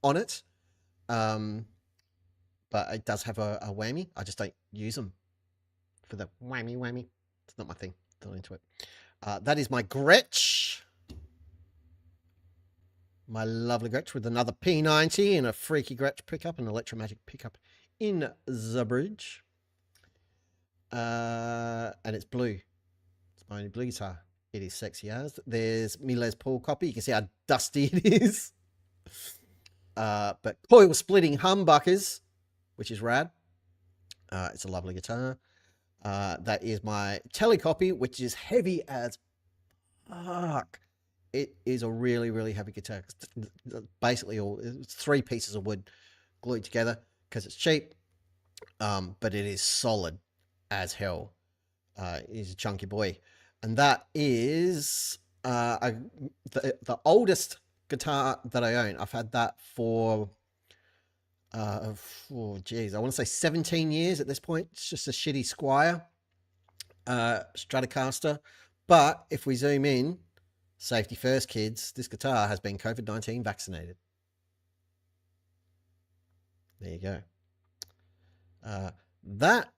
on it. But it does have a whammy. I just don't use them for the whammy. It's not my thing. Not into it. That is my Gretsch. My lovely Gretsch with another P90 and a freaky Gretsch pickup, an Electromagic pickup in the bridge. And it's blue. It's my only blue guitar. It is sexy as. There's me Les Paul copy. You can see how dusty it is. But coil splitting humbuckers, which is rad. It's a lovely guitar. That is my telecopy, which is heavy as fuck. It is a really, really heavy guitar. Basically, it's 3 pieces of wood glued together because it's cheap, but it is solid as hell. It is a chunky boy. And that is the oldest guitar that I own. I've had that for, oh geez, I want to say 17 years at this point. It's just a shitty Squire Stratocaster. But if we zoom in, safety first, kids, this guitar has been COVID-19 vaccinated. There you go. That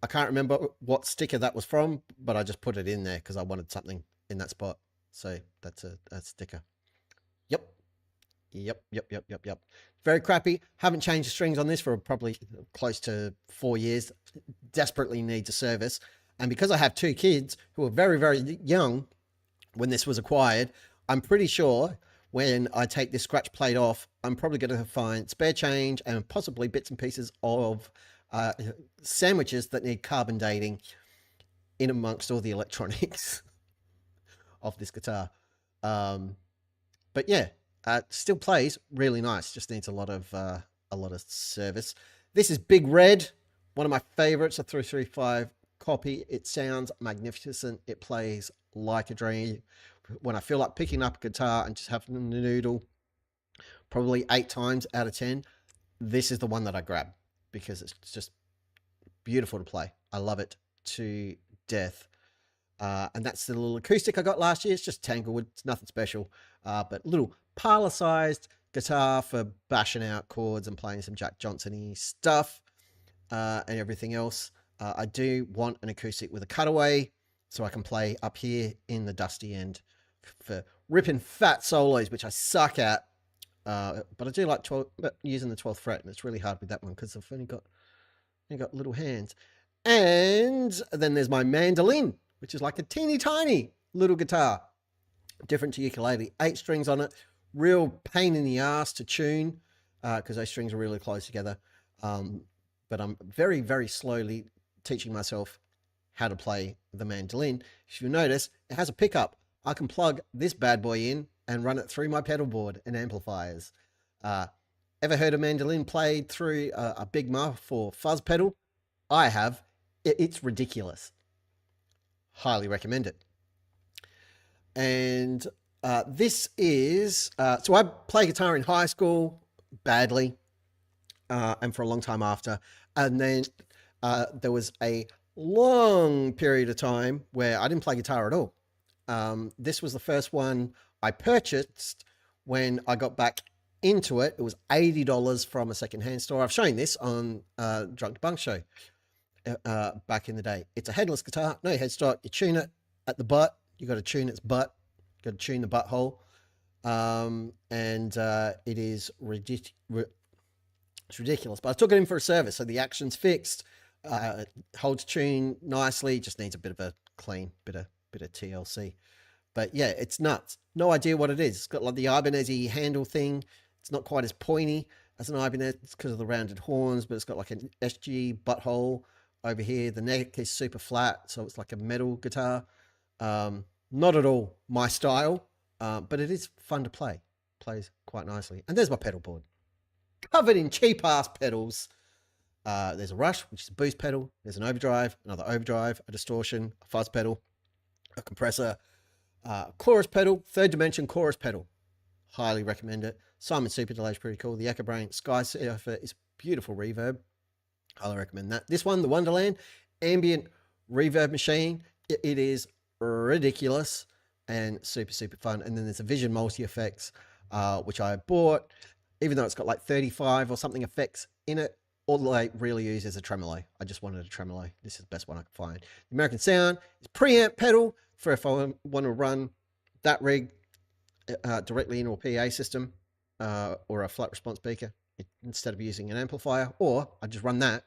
I can't remember what sticker that was from, but I just put it in there because I wanted something in that spot. So that's a sticker. Yep. Very crappy. Haven't changed the strings on this for probably close to 4 years. Desperately need to service. And because I have 2 kids who were very, very young when this was acquired, I'm pretty sure when I take this scratch plate off, I'm probably going to find spare change and possibly bits and pieces of sandwiches that need carbon dating in amongst all the electronics of this guitar. But yeah, still plays really nice. Just needs a lot of service. This is Big Red, one of my favorites, a 335 copy. It sounds magnificent. It plays like a dream. When I feel like picking up a guitar and just having a noodle, probably 8 times out of 10, this is the one that I grab because it's just beautiful to play. I love it to death. And that's the little acoustic I got last year. It's just Tanglewood. It's nothing special, but little parlor-sized guitar for bashing out chords and playing some Jack Johnson-y stuff and everything else. I do want an acoustic with a cutaway so I can play up here in the dusty end for ripping fat solos, which I suck at. But I do like using the 12th fret, and it's really hard with that one because I've only got little hands. And then there's my mandolin, which is like a teeny tiny little guitar, different to ukulele. 8 strings on it, real pain in the ass to tune because those strings are really close together. But I'm very, very slowly teaching myself how to play the mandolin. If you notice, it has a pickup. I can plug this bad boy in and run it through my pedal board and amplifiers. Ever heard a mandolin played through a Big Muff or fuzz pedal? I have. It's ridiculous. Highly recommend it. And this is, so I played guitar in high school badly and for a long time after. And then there was a long period of time where I didn't play guitar at all. This was the first one I purchased when I got back into it. It was $80 from a secondhand store. I've shown this on Drunk Bunk Show back in the day. It's a headless guitar, no headstock. You tune it at the butt. You got to tune its butt. You got to tune the butthole. It is it's ridiculous. But I took it in for a service, so the action's fixed. Holds tune nicely. Just needs a bit of a clean, bit of TLC. But yeah, it's nuts. No idea what it is. It's got like the Ibanez-y handle thing. It's not quite as pointy as an Ibanez because of the rounded horns, but it's got like an SG butthole over here. The neck is super flat, so it's like a metal guitar. Not at all my style, but it is fun to play. Plays quite nicely. And there's my pedal board, covered in cheap-ass pedals. There's a Rush, which is a boost pedal. There's an overdrive, another overdrive, a distortion, a fuzz pedal, a compressor, chorus pedal, third dimension chorus pedal. Highly recommend it. Simon Super Delay is pretty cool. The Echo Brain Sky Surfer is beautiful reverb. Highly recommend that. This one, the Wonderland ambient reverb machine. It is ridiculous and super, super fun. And then there's a Vision Multi Effects, which I bought, even though it's got like 35 or something effects in it. All I really use is a tremolo. I just wanted a tremolo. This is the best one I could find. The American Sound is preamp pedal for if I want to run that rig directly into a PA system or a flat response speaker instead of using an amplifier, or I just run that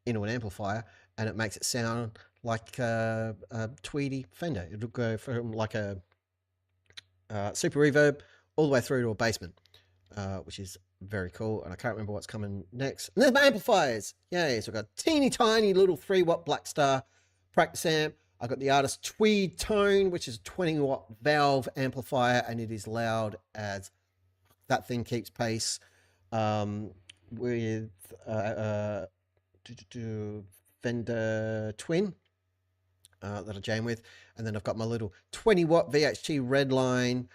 into an amplifier and it makes it sound like a Tweedy Fender. It'll go from like a super reverb all the way through to a basement, which is very cool. And I can't remember what's coming next. And there's my amplifiers. Yay. So I've got a teeny tiny little 3-watt Blackstar practice amp. I've got the Artist Tweed Tone, which is a 20-watt valve amplifier, and it is loud as that thing keeps pace. With Fender Twin that I jam with. And then I've got my little 20-watt VHT Redline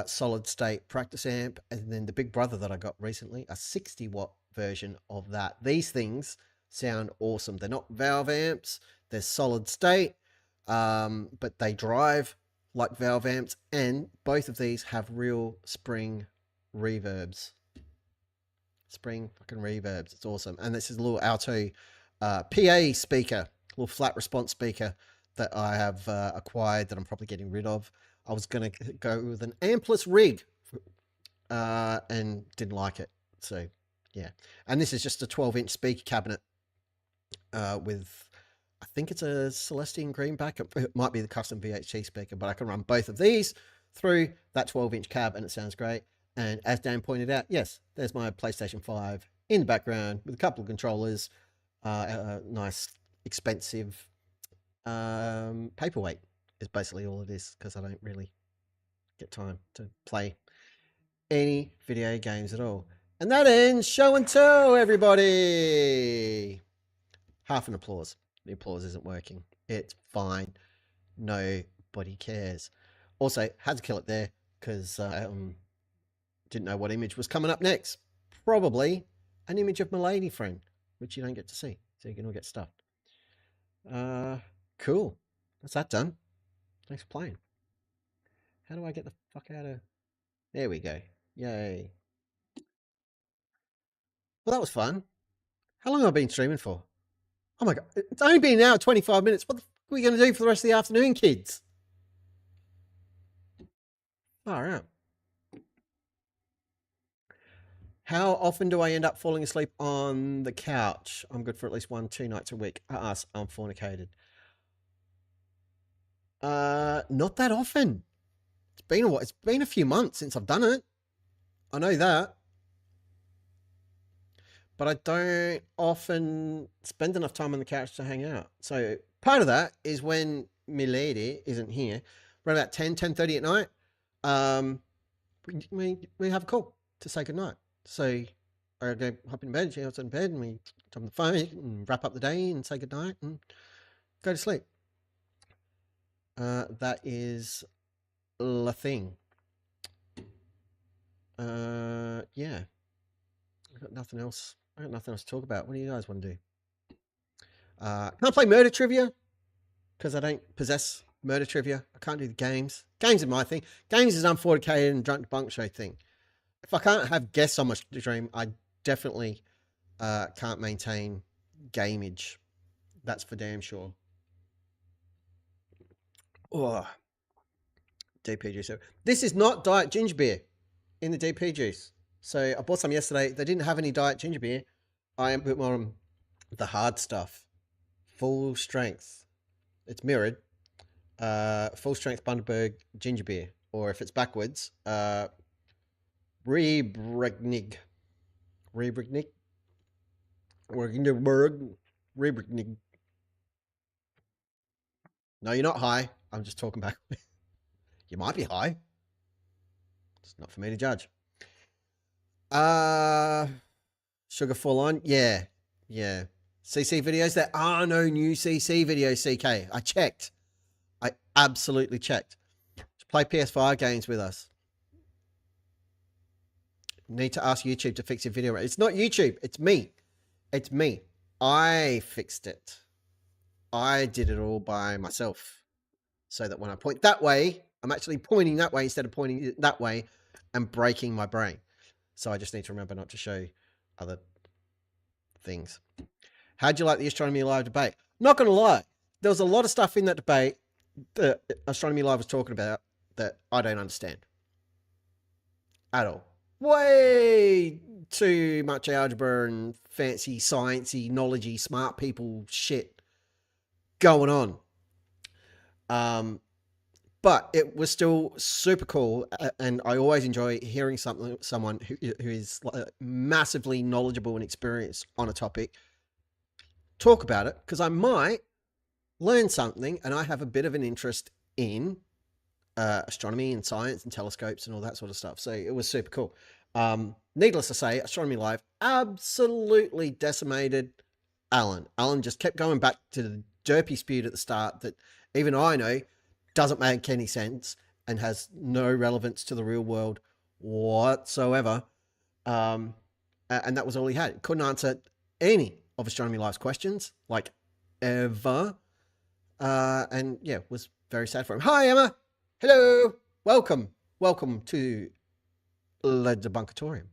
solid state practice amp. And then the big brother that I got recently, a 60-watt version of that. These things sound awesome. They're not valve amps. They're solid state, but they drive like valve amps. And both of these have real spring reverbs. Spring fucking reverbs. It's awesome. And this is a little alto PA speaker, little flat response speaker that I have acquired that I'm probably getting rid of. I was going to go with an ampless rig and didn't like it. So, yeah. And this is just a 12-inch speaker cabinet with, I think it's a Celestian greenback. It might be the custom VHT speaker, but I can run both of these through that 12-inch cab and it sounds great. And as Dan pointed out, yes, there's my PlayStation 5 in the background with a couple of controllers, a nice, expensive paperweight is basically all it is, because I don't really get time to play any video games at all. And that ends show and tell, everybody. Half an applause. The applause isn't working. It's fine. Nobody cares. Also, had to kill it there because didn't know what image was coming up next. Probably an image of my lady friend, which you don't get to see, so you can all get stuffed. Cool. That's that done. Thanks for playing. How do I get the fuck out of... There we go. Yay. Well, that was fun. How long have I been streaming for? Oh my god. It's only been an hour, 25 minutes. What the fuck are we going to do for the rest of the afternoon, kids? Far out. How often do I end up falling asleep on the couch? I'm good for at least 1-2 nights a week. I'm fornicated. Not that often. It's been a while. It's been a few months since I've done it. I know that. But I don't often spend enough time on the couch to hang out. So part of that is when milady isn't here, around about 10:30 at night, we have a call to say goodnight. So I go hop in bed, she hops in bed, and we jump on the phone and wrap up the day and say goodnight and go to sleep. That is the thing. Yeah. I got nothing else. I got nothing else to talk about. What do you guys want to do? Can't play murder trivia because I don't possess murder trivia. I can't do the games. Games are my thing. Games is unforticated and drunk bunk show thing. If I can't have guests on my stream, I definitely can't maintain gameage. That's for damn sure. Oh, DP juice. This is not diet ginger beer in the DP juice. So I bought some yesterday. They didn't have any diet ginger beer. I am put more on the hard stuff. Full strength. It's mirrored. Full strength Bundaberg ginger beer. Or if it's backwards, Rebregnig. Rebregnig. Rebregnig. No, you're not high. I'm just talking back. You might be high. It's not for me to judge. Sugar full on. Yeah. CC videos. There are no new CC videos, CK. I checked. I absolutely checked. Just play PS5 games with us. Need to ask YouTube to fix your video. It's not YouTube. It's me. It's me. I fixed it. I did it all by myself. So that when I point that way, I'm actually pointing that way instead of pointing that way and breaking my brain. So I just need to remember not to show other things. How'd you like the Astronomy Live debate? Not going to lie. There was a lot of stuff in that debate that Astronomy Live was talking about that I don't understand. At all. Way too much algebra and fancy, sciencey, knowledgey, smart people shit going on. But it was still super cool, and I always enjoy hearing someone who is massively knowledgeable and experienced on a topic talk about it, because I might learn something, and I have a bit of an interest in astronomy and science and telescopes and all that sort of stuff. So it was super cool. Needless to say, Astronomy Live absolutely decimated Alan. Alan just kept going back to the derpy speed at the start that even I know doesn't make any sense and has no relevance to the real world whatsoever. And that was all he had. He couldn't answer any of Astronomy Live's questions, like ever. And yeah, was very sad for him. Hi, Emma. Hello. Welcome. Welcome to the Debunkatorium.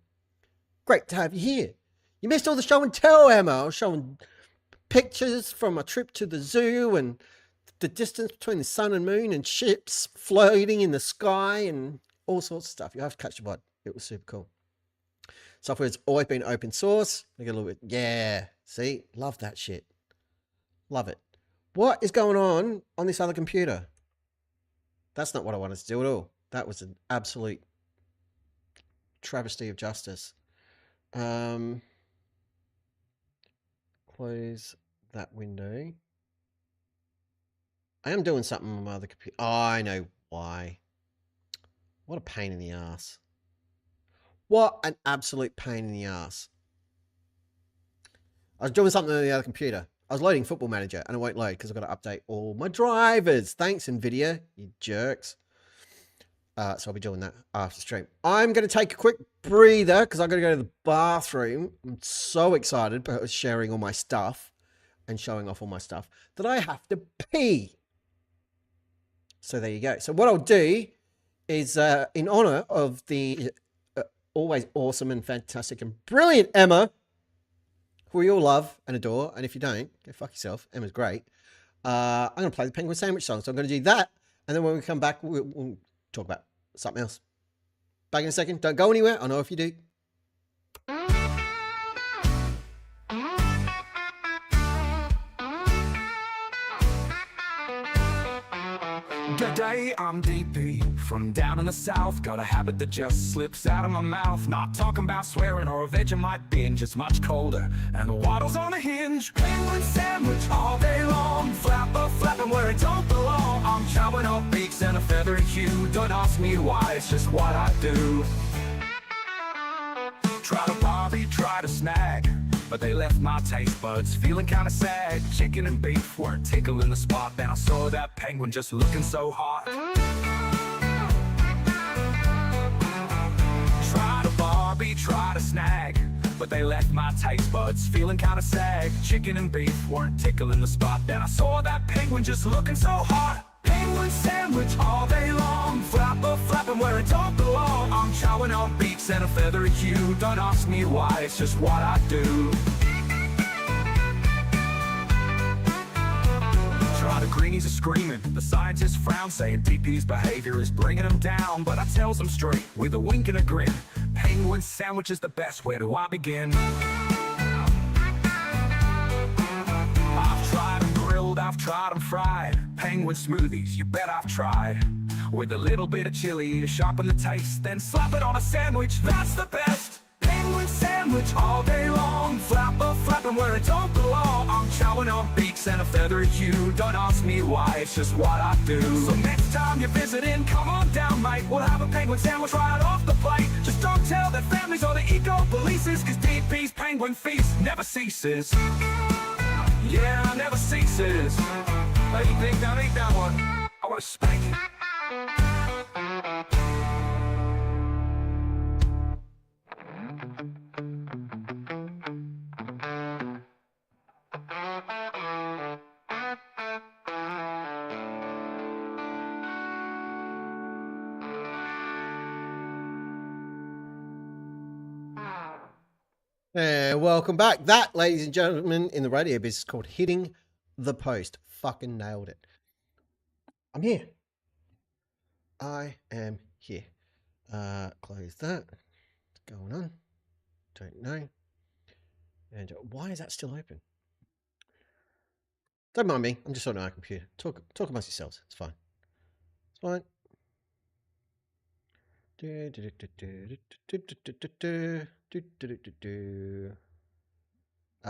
Great to have you here. You missed all the show and tell, Emma. I was showing pictures from a trip to the zoo and the distance between the sun and moon and ships floating in the sky and all sorts of stuff. You have to catch the bud. It was super cool. Software's always been open source. I get a little bit, yeah. See, love that shit. Love it. What is going on this other computer? That's not what I wanted to do at all. That was an absolute travesty of justice. Close that window. I am doing something on my other computer. Oh, I know why. What a pain in the ass. What an absolute pain in the ass. I was doing something on the other computer. I was loading Football Manager and it won't load because I've got to update all my drivers. Thanks, NVIDIA, you jerks. So I'll be doing that after stream. I'm going to take a quick breather because I'm going to go to the bathroom. I'm so excited about sharing all my stuff and showing off all my stuff that I have to pee. So there you go. So what I'll do is in honor of the always awesome and fantastic and brilliant Emma, who we all love and adore, and if you don't, go fuck yourself. Emma's great. I'm going to play the Penguin Sandwich song. So I'm going to do that, and then when we come back, we'll talk about something else. Back in a second. Don't go anywhere. I know if you do. G'day, I'm DP from down in the south. Got a habit that just slips out of my mouth. Not talking about swearing or a Vegemite binge. It's much colder and the waddle's on a hinge. Penguin sandwich all day long. Flapper flapping where it don't belong. I'm chowing up beaks and a feathery hue. Don't ask me why, it's just what I do. Try to bobby, try to snag, but they left my taste buds feeling kinda sad. Chicken and beef weren't tickling the spot. Then I saw that penguin just looking so hot. Try to barbie, try to snag, but they left my taste buds feeling kinda sad. Chicken and beef weren't tickling the spot. Then I saw that penguin just looking so hot. Penguin sandwich all day long. Flapper flapping where it don't belong. I'm chowing on beaks and a feathery hue. Don't ask me why, it's just what I do. Try the greenies are screaming. The scientists frown, saying DP's behavior is bringing them down. But I tells them straight, with a wink and a grin, penguin sandwich is the best, where do I begin? I've tried them grilled, I've tried them fried. Penguin smoothies, you bet I've tried. With a little bit of chili to sharpen the taste, then slap it on a sandwich, that's the best. Penguin sandwich all day long. Flapper flapping where it don't belong. I'm chowing on beaks and a feathery hue. Don't ask me why, it's just what I do. So next time you're visiting, come on down, mate. We'll have a penguin sandwich right off the plate. Just don't tell their families or the eco-polices, cause DP's penguin feast never ceases. Yeah, never ceases. Lady Pig, don't eat that one. I want to spank it. Welcome back. That, ladies and gentlemen, in the radio business is called hitting the post. Fucking nailed it. I'm here. I am here. Close that. What's going on? Don't know. And why is that still open? Don't mind me. I'm just on our computer. Talk amongst yourselves. It's fine. It's fine.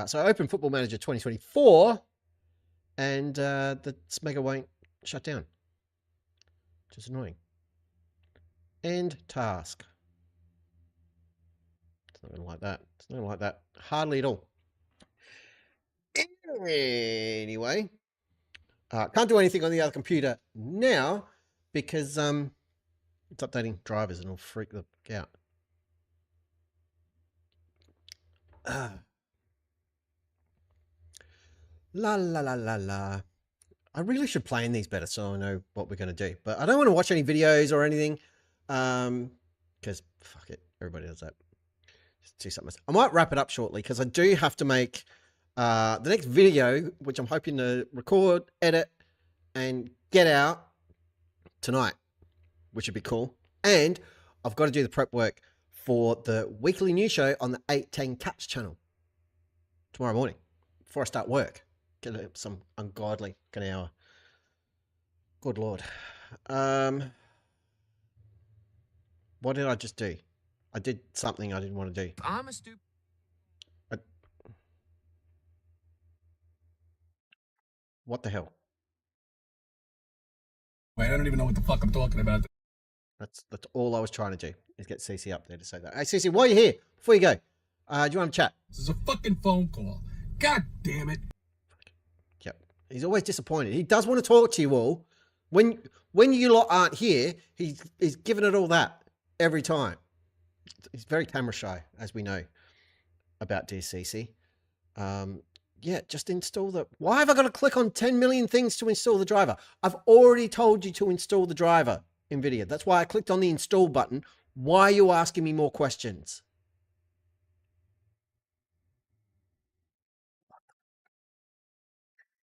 So I opened Football Manager 2024, and the Smega won't shut down, which is annoying. End task. It's not going to like that. It's not going to like that. Hardly at all. Anyway, can't do anything on the other computer now because it's updating drivers and it'll freak the fuck out. La la la la la. I really should plan these better so I know what we're going to do. But I don't want to watch any videos or anything because fuck it, everybody does that. Just do something. I might wrap it up shortly because I do have to make the next video, which I'm hoping to record, edit, and get out tonight, which would be cool. And I've got to do the prep work for the weekly news show on the 810 Caps channel tomorrow morning before I start work. Get some ungodly kind of hour. Good Lord. What did I just do? I did something I didn't want to do. I'm a stupid. What the hell? Wait, I don't even know what the fuck I'm talking about. That's all I was trying to do, is get CC up there to say that. Hey, CC, while you're here, before you go, do you want to chat? This is a fucking phone call. God damn it. Yep. He's always disappointed. He does want to talk to you all. When you lot aren't here, he's giving it all that every time. He's very camera shy, as we know about DCC. Yeah, just install the... Why have I got to click on 10 million things to install the driver? I've already told you to install the driver in NVIDIA. That's why I clicked on the install button. Why are you asking me more questions?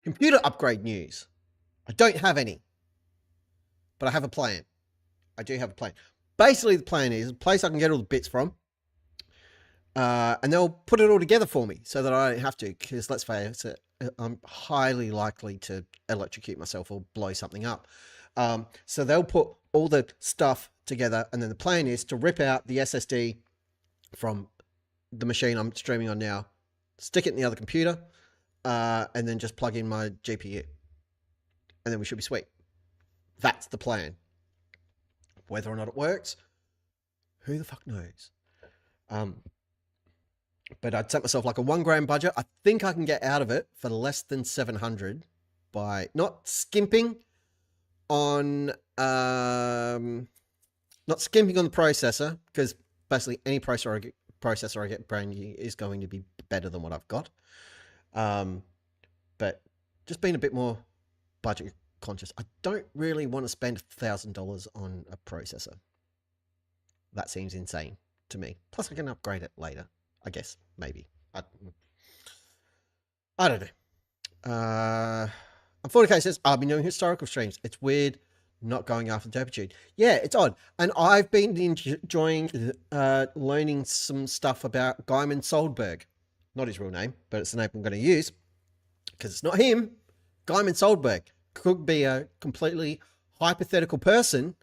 Computer upgrade news. I don't have any, but I have a plan. I do have a plan. Basically, the plan is a place I can get all the bits from, and they'll put it all together for me so that I don't have to, because let's face it, I'm highly likely to electrocute myself or blow something up. So they'll put all the stuff together, and then the plan is to rip out the SSD from the machine I'm streaming on now, stick it in the other computer, and then just plug in my GPU. And then we should be sweet. That's the plan. Whether or not it works, who the fuck knows? But I'd set myself like a $1 grand budget. I think I can get out of it for less than 700 by not skimping on the processor, because basically any processor I get brand new is going to be better than what I've got. But just being a bit more budget conscious. I don't really want to spend $1,000 on a processor. That seems insane to me. Plus I can upgrade it later, I guess, maybe. I don't know. 40K says, I've been doing historical streams. It's weird not going after turpitude. Yeah, it's odd. And I've been enjoying learning some stuff about Guyman Soldberg. Not his real name, but it's the name I'm going to use because it's not him. Guyman Soldberg could be a completely hypothetical person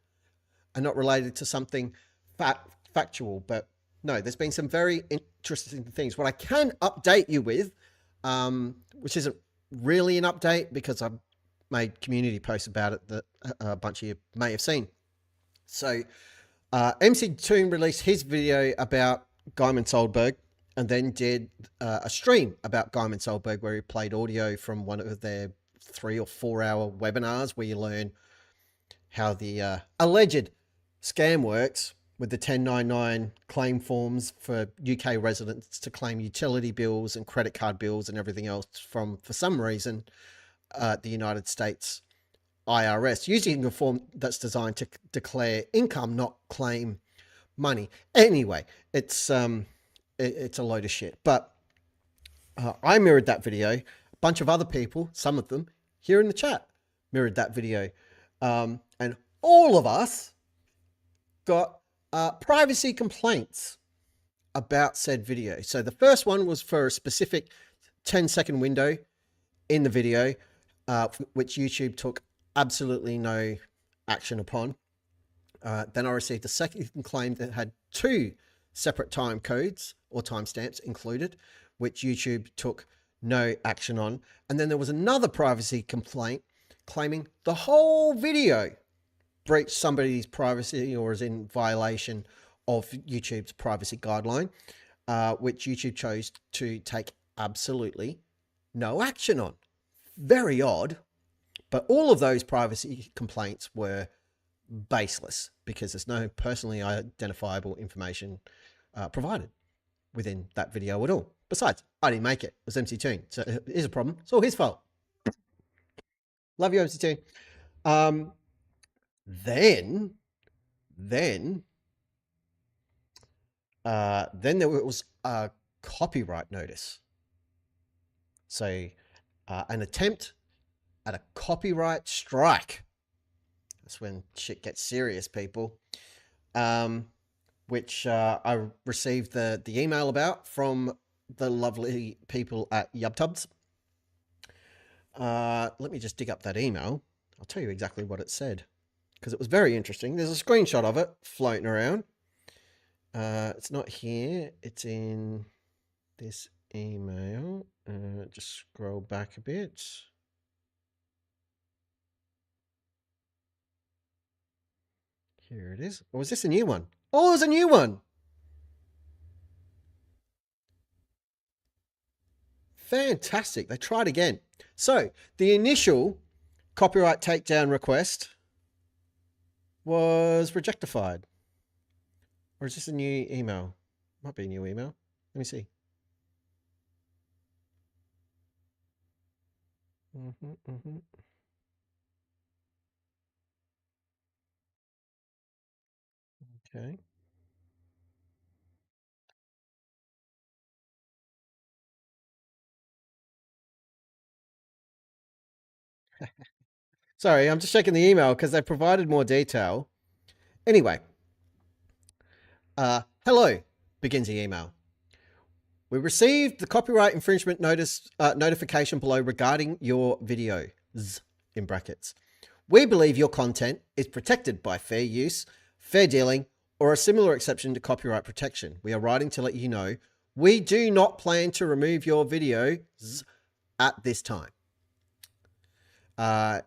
and not related to something factual. But no, there's been some very interesting things. What I can update you with, which isn't really an update because I've made community posts about it that a bunch of you may have seen. So MC Toon released his video about Guyman Soldberg and then did a stream about Guyman Soldberg where he played audio from one of their 3 or 4 hour webinars where you learn how the alleged scam works with the 1099 claim forms for UK residents to claim utility bills and credit card bills and everything else from, for some reason, the United States IRS, using a form that's designed to declare income, not claim money. Anyway, it's a load of shit. But I mirrored that video. A bunch of other people, some of them here in the chat, mirrored that video. And all of us got privacy complaints about said video. So the first one was for a specific 10-second window in the video. which YouTube took absolutely no action upon. Then I received a second claim that had 2 separate time codes or timestamps included, which YouTube took no action on. And then there was another privacy complaint claiming the whole video breached somebody's privacy or is in violation of YouTube's privacy guideline, which YouTube chose to take absolutely no action on. Very odd, but all of those privacy complaints were baseless because there's no personally identifiable information provided within that video at all. Besides, I didn't make it. It was MC Toon, so here's a problem. It's all his fault. Love you, MC Toon. Then there was a copyright notice. So an attempt at a copyright strike. That's when shit gets serious, people. Which I received the email about from the lovely people at YubTubs. Let me just dig up that email. I'll tell you exactly what it said, because it was very interesting. There's a screenshot of it floating around. It's not here. It's in this email. Just scroll back a bit. Here it is. Or was this a new one? Oh, it was a new one. Fantastic. They tried again. So the initial copyright takedown request was rejectified. Or is this a new email? Might be a new email. Let me see. Okay. Sorry, I'm just checking the email because they provided more detail. Anyway. Hello, begins the email. We received the copyright infringement notice notification below regarding your videos, in brackets. We believe your content is protected by fair use, fair dealing, or a similar exception to copyright protection. We are writing to let you know we do not plan to remove your videos at this time.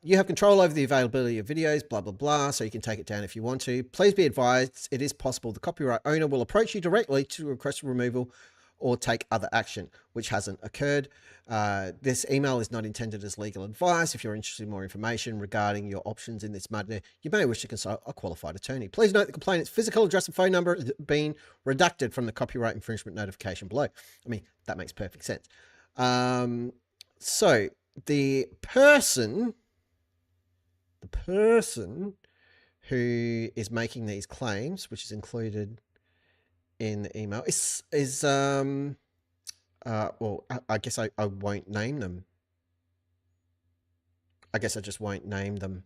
You have control over the availability of videos, blah, blah, blah, so you can take it down if you want to. Please be advised, it is possible the copyright owner will approach you directly to request removal or take other action, which hasn't occurred. This email is not intended as legal advice. If you're interested in more information regarding your options in this matter, you may wish to consult a qualified attorney. Please note the complainant's physical address and phone number has been redacted from the copyright infringement notification below. I mean, that makes perfect sense. So the person who is making these claims, which is included in the email, well, I guess I won't name them. I guess I just won't name them.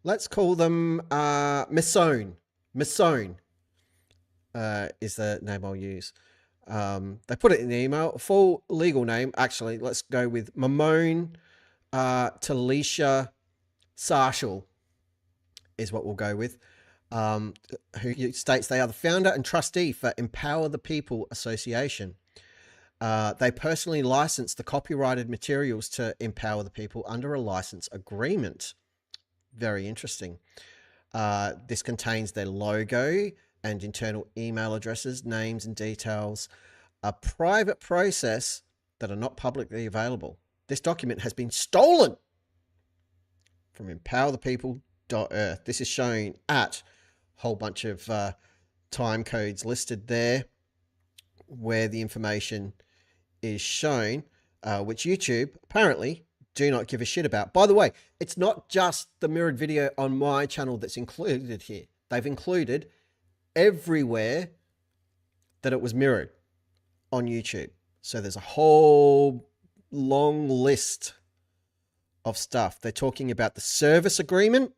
Let's call them Missone. Missone is the name I'll use. They put it in the email. Full legal name, actually, let's go with Mamone Talisha Sarshall is what we'll go with. Who states they are the founder and trustee for Empower the People Association. They personally licensed the copyrighted materials to Empower the People under a license agreement. Very interesting. This contains their logo and internal email addresses, names and details, a private process that are not publicly available. This document has been stolen from empowerthepeople.earth. This is shown at a whole bunch of time codes listed there where the information is shown, which YouTube apparently do not give a shit about. By the way, it's not just the mirrored video on my channel that's included here. They've included everywhere that it was mirrored on YouTube. So there's a whole long list of stuff. They're talking about the service agreement.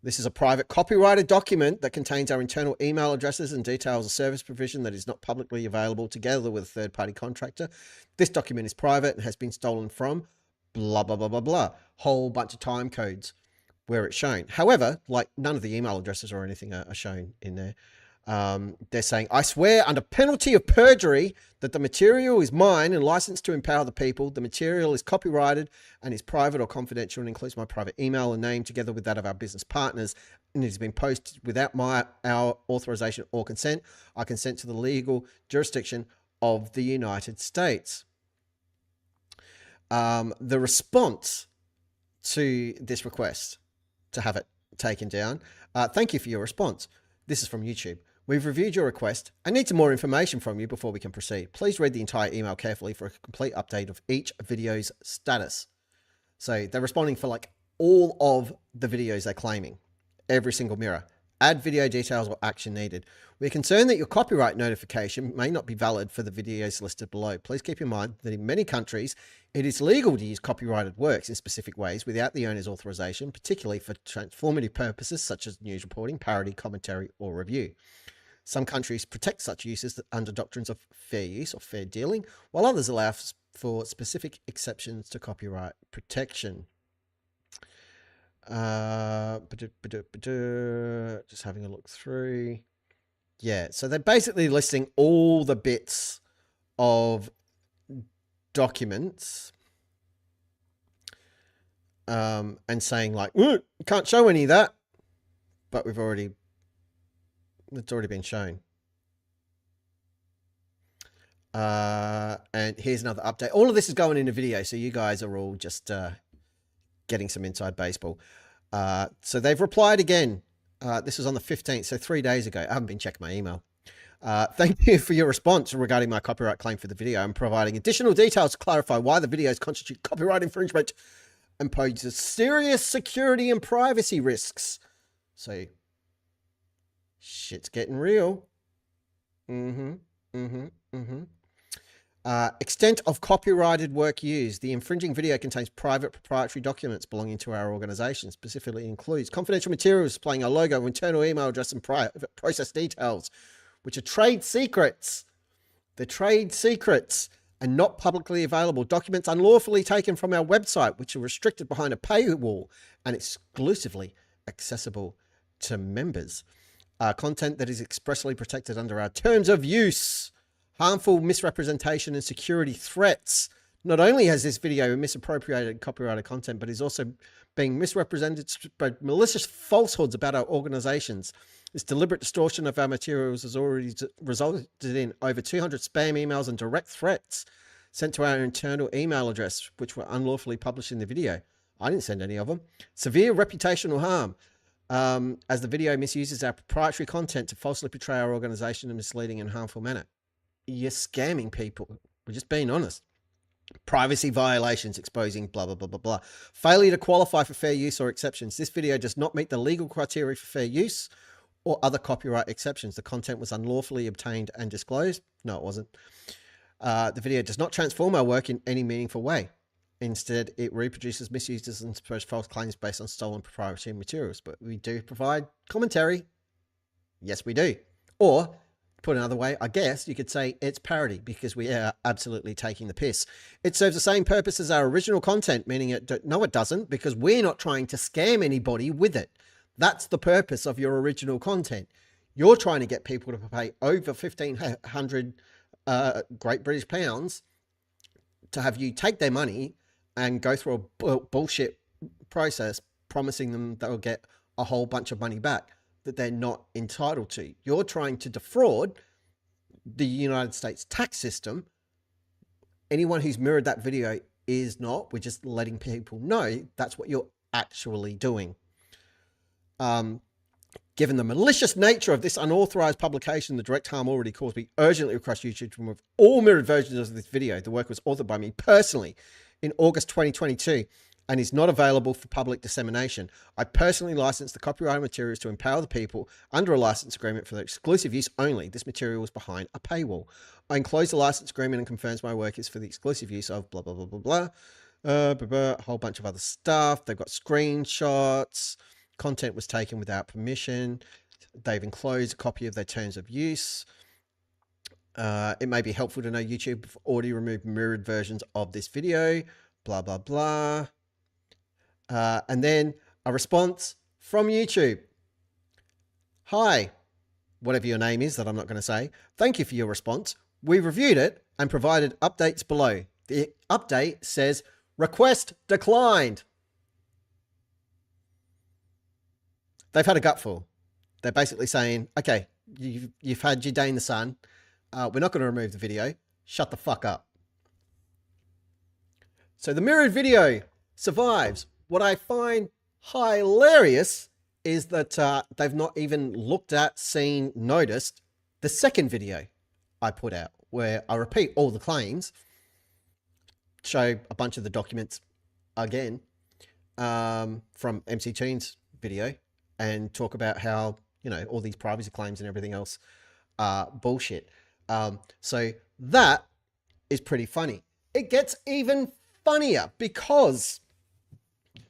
This is a private copyrighted document that contains our internal email addresses and details of service provision that is not publicly available together with a third-party contractor. This document is private and has been stolen from blah, blah, blah, blah, blah. Whole bunch of time codes where it's shown. However, like none of the email addresses or anything are shown in there. They're saying, I swear under penalty of perjury that the material is mine and licensed to empower the people. The material is copyrighted and is private or confidential and includes my private email and name together with that of our business partners. And it has been posted without our authorization or consent. I consent to the legal jurisdiction of the United States. The response to this request to have it taken down. Thank you for your response. This is from YouTube. We've reviewed your request. I need some more information from you before we can proceed. Please read the entire email carefully for a complete update of each video's status. So they're responding for like all of the videos they're claiming. Every single mirror. Add video details or action needed. We're concerned that your copyright notification may not be valid for the videos listed below. Please keep in mind that in many countries, it is legal to use copyrighted works in specific ways without the owner's authorization, particularly for transformative purposes such as news reporting, parody, commentary, or review. Some countries protect such uses under doctrines of fair use or fair dealing, while others allow for specific exceptions to copyright protection. Just having a look through. Yeah, so they're basically listing all the bits of documents and saying like, can't show any of that, but it's already been shown. And here's another update. All of this is going in a video, so you guys are all just getting some inside baseball. So they've replied again. This was on the 15th, so 3 days ago. I haven't been checking my email. Thank you for your response regarding my copyright claim for the video and providing additional details to clarify why the videos constitute copyright infringement and poses serious security and privacy risks. So shit's getting real. Extent of copyrighted work used. The infringing video contains private proprietary documents belonging to our organization. Specifically includes confidential materials displaying our logo, internal email address, and private process details, which are trade secrets. They're trade secrets and not publicly available. Documents unlawfully taken from our website, which are restricted behind a paywall and exclusively accessible to members. Content that is expressly protected under our terms of use. Harmful misrepresentation and security threats. Not only has this video misappropriated copyrighted content, but is also being misrepresented, spread malicious falsehoods about our organizations. This deliberate distortion of our materials has already resulted in over 200 spam emails and direct threats sent to our internal email address, which were unlawfully published in the video. I didn't send any of them. Severe reputational harm, as the video misuses our proprietary content to falsely portray our organization in a misleading and harmful manner. You're scamming people. We're just being honest. Privacy violations exposing blah, blah, blah, blah, blah. Failure to qualify for fair use or exceptions. This video does not meet the legal criteria for fair use or other copyright exceptions. The content was unlawfully obtained and disclosed. No, it wasn't. The video does not transform our work in any meaningful way. Instead, it reproduces, misuses, and spreads false claims based on stolen proprietary materials. But we do provide commentary. Yes, we do. Or, put another way, I guess you could say it's parody because we are absolutely taking the piss. It serves the same purpose as our original content, meaning no, it doesn't, because we're not trying to scam anybody with it. That's the purpose of your original content. You're trying to get people to pay over 1,500 Great British pounds to have you take their money and go through a bullshit process promising them they'll get a whole bunch of money back that they're not entitled to. You're trying to defraud the United States tax system. Anyone who's mirrored that video is not. We're just letting people know that's what you're actually doing. Given the malicious nature of this unauthorized publication, the direct harm already caused, we urgently request YouTube to remove all mirrored versions of this video. The work was authored by me personally in August 2022 and is not available for public dissemination. I personally licensed the copyrighted materials to empower the people under a license agreement for their exclusive use only. This material was behind a paywall. I enclose the license agreement and confirms my work is for the exclusive use of blah, blah, blah, blah, blah. A whole bunch of other stuff. They've got screenshots. Content was taken without permission. They've enclosed a copy of their terms of use. It may be helpful to know YouTube already removed mirrored versions of this video. blah, blah, blah. And then a response from YouTube. Hi, whatever your name is that I'm not going to say. Thank you for your response. We reviewed it and provided updates below. The update says, request declined. They've had a gutful. They're basically saying, okay, you've had your day in the sun. We're not going to remove the video. Shut the fuck up. So the mirrored video survives. What I find hilarious is that they've not even looked at, seen, noticed the second video I put out, where I repeat all the claims, show a bunch of the documents again from MC Toon's video, and talk about how, you know, all these privacy claims and everything else are bullshit. So that is pretty funny. It gets even funnier because,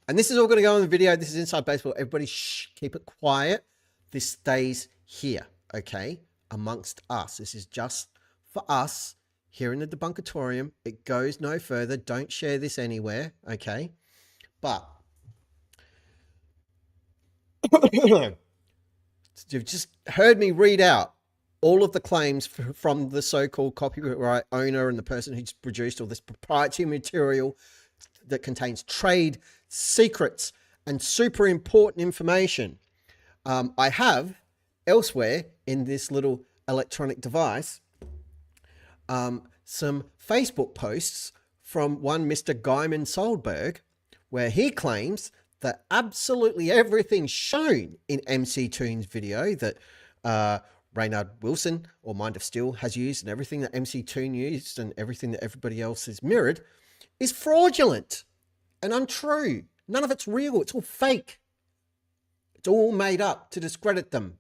and this is all going to go in the video. This is Inside Baseball. Everybody shh, keep it quiet. This stays here, okay? Amongst us. This is just for us here in the Debunkatorium. It goes no further. Don't share this anywhere, okay? But you've just heard me read out all of the claims from the so-called copyright owner and the person who's produced all this proprietary material that contains trade secrets and super important information. I have elsewhere in this little electronic device some Facebook posts from one Mr. Guyman Soldberg, where he claims that absolutely everything shown in MC Toon's video that Reynard Wilson or Mind of Steel has used, and everything that MC Toon used, and everything that everybody else has mirrored, is fraudulent and untrue. None of it's real. It's all fake. It's all made up to discredit them.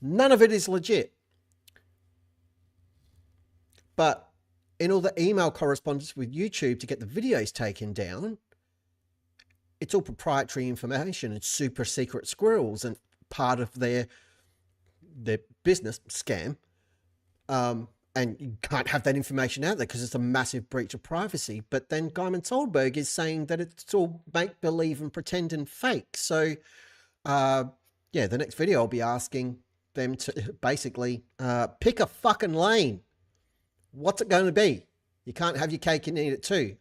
None of it is legit. But in all the email correspondence with YouTube to get the videos taken down, it's all proprietary information and super secret squirrels and part of their business scam. And you can't have that information out there because it's a massive breach of privacy. But then Guyman Soldberg is saying that it's all make-believe and pretend and fake. So, yeah, the next video I'll be asking them to basically pick a fucking lane. What's it going to be? You can't have your cake and eat it too.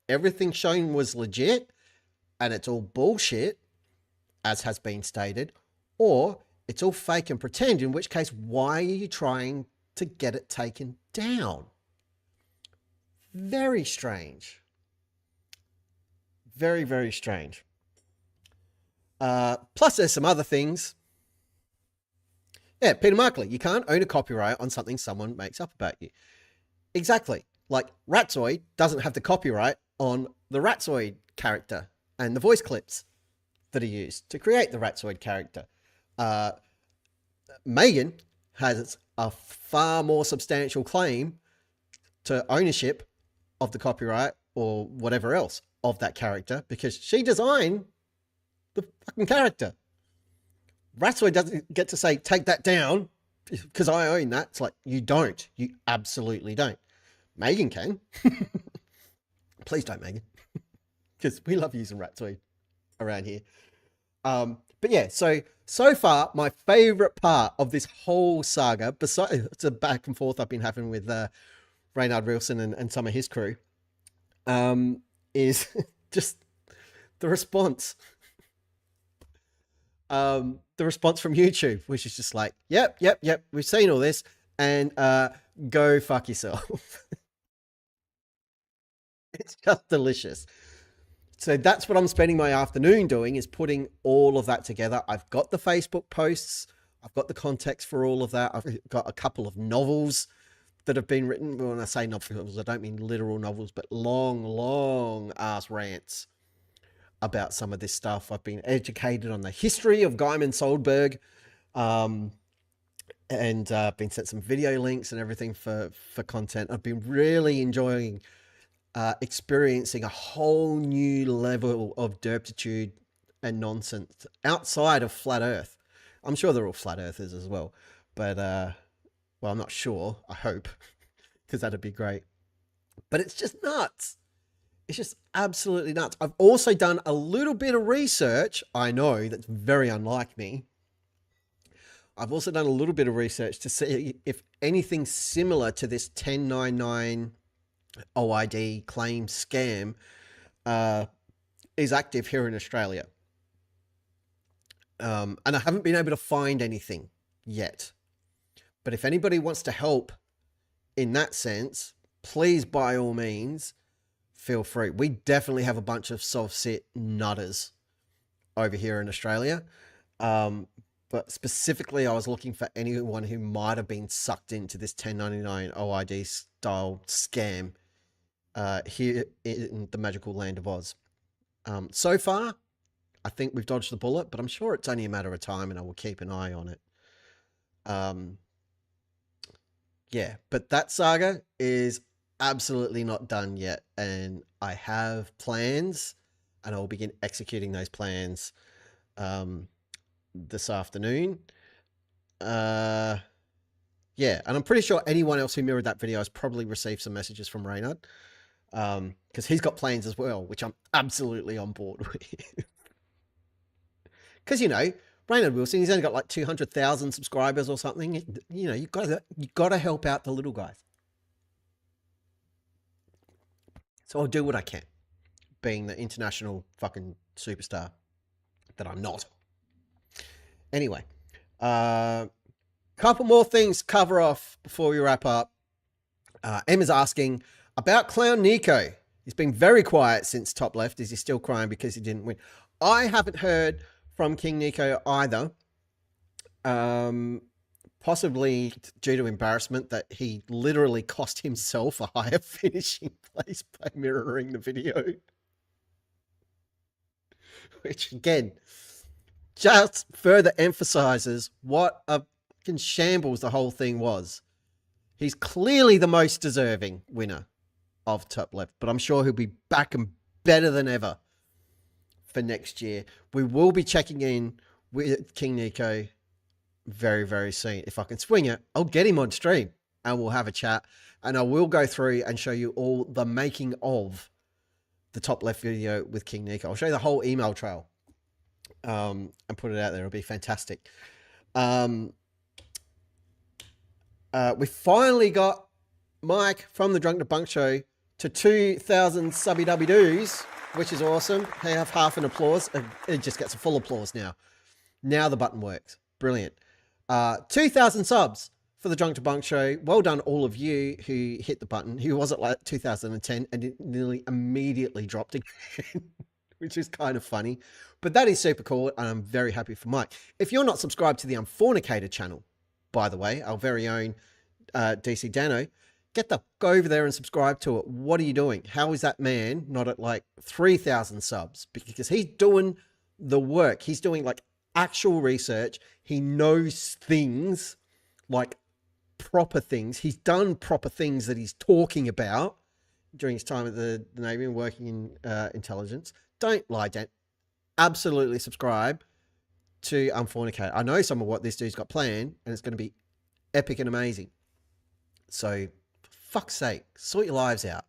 Everything shown was legit and it's all bullshit, as has been stated, or it's all fake and pretend, in which case, why are you trying to get it taken down? Very strange. Very, very strange. Plus, there's some other things. Yeah, Peter Markley, you can't own a copyright on something someone makes up about you. Exactly. Like Ratzoid doesn't have the copyright on the Ratzoid character and the voice clips that are used to create the Ratzoid character. Megan has a far more substantial claim to ownership of the copyright or whatever else of that character because she designed the fucking character. Ratzoid doesn't get to say, take that down because I own that. It's like, you don't. You absolutely don't. Megan can. Please don't, Megan. Because we love using Ratzoid around here. But yeah, so far, my favorite part of this whole saga, besides the back and forth I've been having with Reynard Wilson and some of his crew, is just the response. The response from YouTube, which is just like, yep, we've seen all this, and go fuck yourself. It's just delicious. So that's what I'm spending my afternoon doing, is putting all of that together. I've got the Facebook posts. I've got the context for all of that. I've got a couple of novels that have been written. When I say novels, I don't mean literal novels, but long ass rants about some of this stuff. I've been educated on the history of Guyman Soldberg, and been sent some video links and everything for content. I've been really enjoying experiencing a whole new level of derpitude and nonsense outside of Flat Earth. I'm sure they're all Flat Earthers as well, but well, I'm not sure. I hope, because that'd be great. But it's just nuts. It's just absolutely nuts. I've also done a little bit of research. I know that's very unlike me. I've also done a little bit of research to see if anything similar to this 1099 OID claim scam is active here in Australia. And I haven't been able to find anything yet. But if anybody wants to help in that sense, please, by all means, feel free. We definitely have a bunch of soft-sit nutters over here in Australia. But specifically, I was looking for anyone who might have been sucked into this 1099 OID style scam here in the magical land of Oz. So far, I think we've dodged the bullet, but I'm sure it's only a matter of time and I will keep an eye on it. Yeah, but that saga is absolutely not done yet. And I have plans and I will begin executing those plans this afternoon. Yeah, and I'm pretty sure anyone else who mirrored that video has probably received some messages from Reynard. Because he's got plans as well, which I'm absolutely on board with. Because, you know, Reynard Wilson, he's only got like 200,000 subscribers or something. You know, you got to help out the little guys. So I'll do what I can, being the international fucking superstar that I'm not. Anyway, couple more things to cover off before we wrap up. Emma's asking about Clown Nico. He's been very quiet since Top Left. Is he still crying because he didn't win? I haven't heard from King Nico either. Possibly due to embarrassment that he literally cost himself a higher finishing place by mirroring the video. Which again, just further emphasizes what a fucking shambles the whole thing was. He's clearly the most deserving winner of Top Left, but I'm sure he'll be back and better than ever for next year. We will be checking in with King Nico very, very soon. If I can swing it, I'll get him on stream and we'll have a chat. And I will go through and show you all the making of the Top Left video with King Nico. I'll show you the whole email trail and put it out there. It'll be fantastic. We finally got Mike from the Drunk to Bunk Show to 2,000 subby dubby doos, which is awesome. They have half an applause. It just gets a full applause now. Now the button works. Brilliant. 2,000 subs for the Drunk to Bunk Show. Well done, all of you who hit the button. Who was it like 2010 and it nearly immediately dropped again, which is kind of funny. But that is super cool, and I'm very happy for Mike. If you're not subscribed to the Unfornicated channel, by the way, our very own DC Dano, go over there and subscribe to it. What are you doing? How is that man not at like 3,000 subs? Because he's doing the work. He's doing like actual research. He knows things, like proper things. He's done proper things that he's talking about during his time at the Navy and working in intelligence. Don't lie, Dan. Absolutely subscribe to Unfornicated. I know some of what this dude's got planned, and it's going to be epic and amazing. So, for fuck's sake, sort your lives out.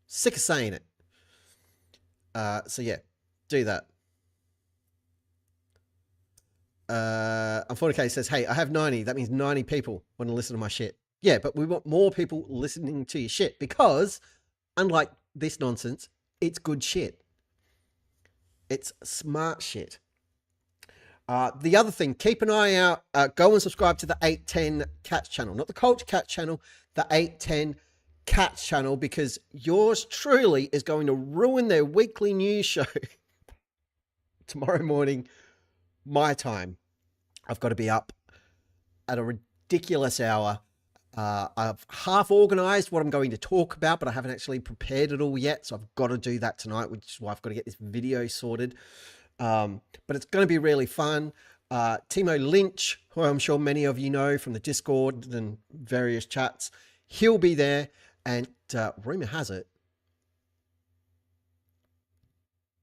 Sick of saying it. So yeah, do that. Unfornicated says, hey, I have 90. That means 90 people want to listen to my shit. Yeah, but we want more people listening to your shit because, unlike this nonsense, it's good shit. It's smart shit. The other thing, keep an eye out. Go and subscribe to the 810 Cats channel, not the Culture Cat channel, the 810 Cats channel, because yours truly is going to ruin their weekly news show tomorrow morning, my time. I've got to be up at a ridiculous hour. I've half organized what I'm going to talk about, but I haven't actually prepared it all yet. So I've got to do that tonight, which is why I've got to get this video sorted. But it's going to be really fun. Timo Lynch, who I'm sure many of you know from the Discord and various chats, he'll be there. And rumor has it,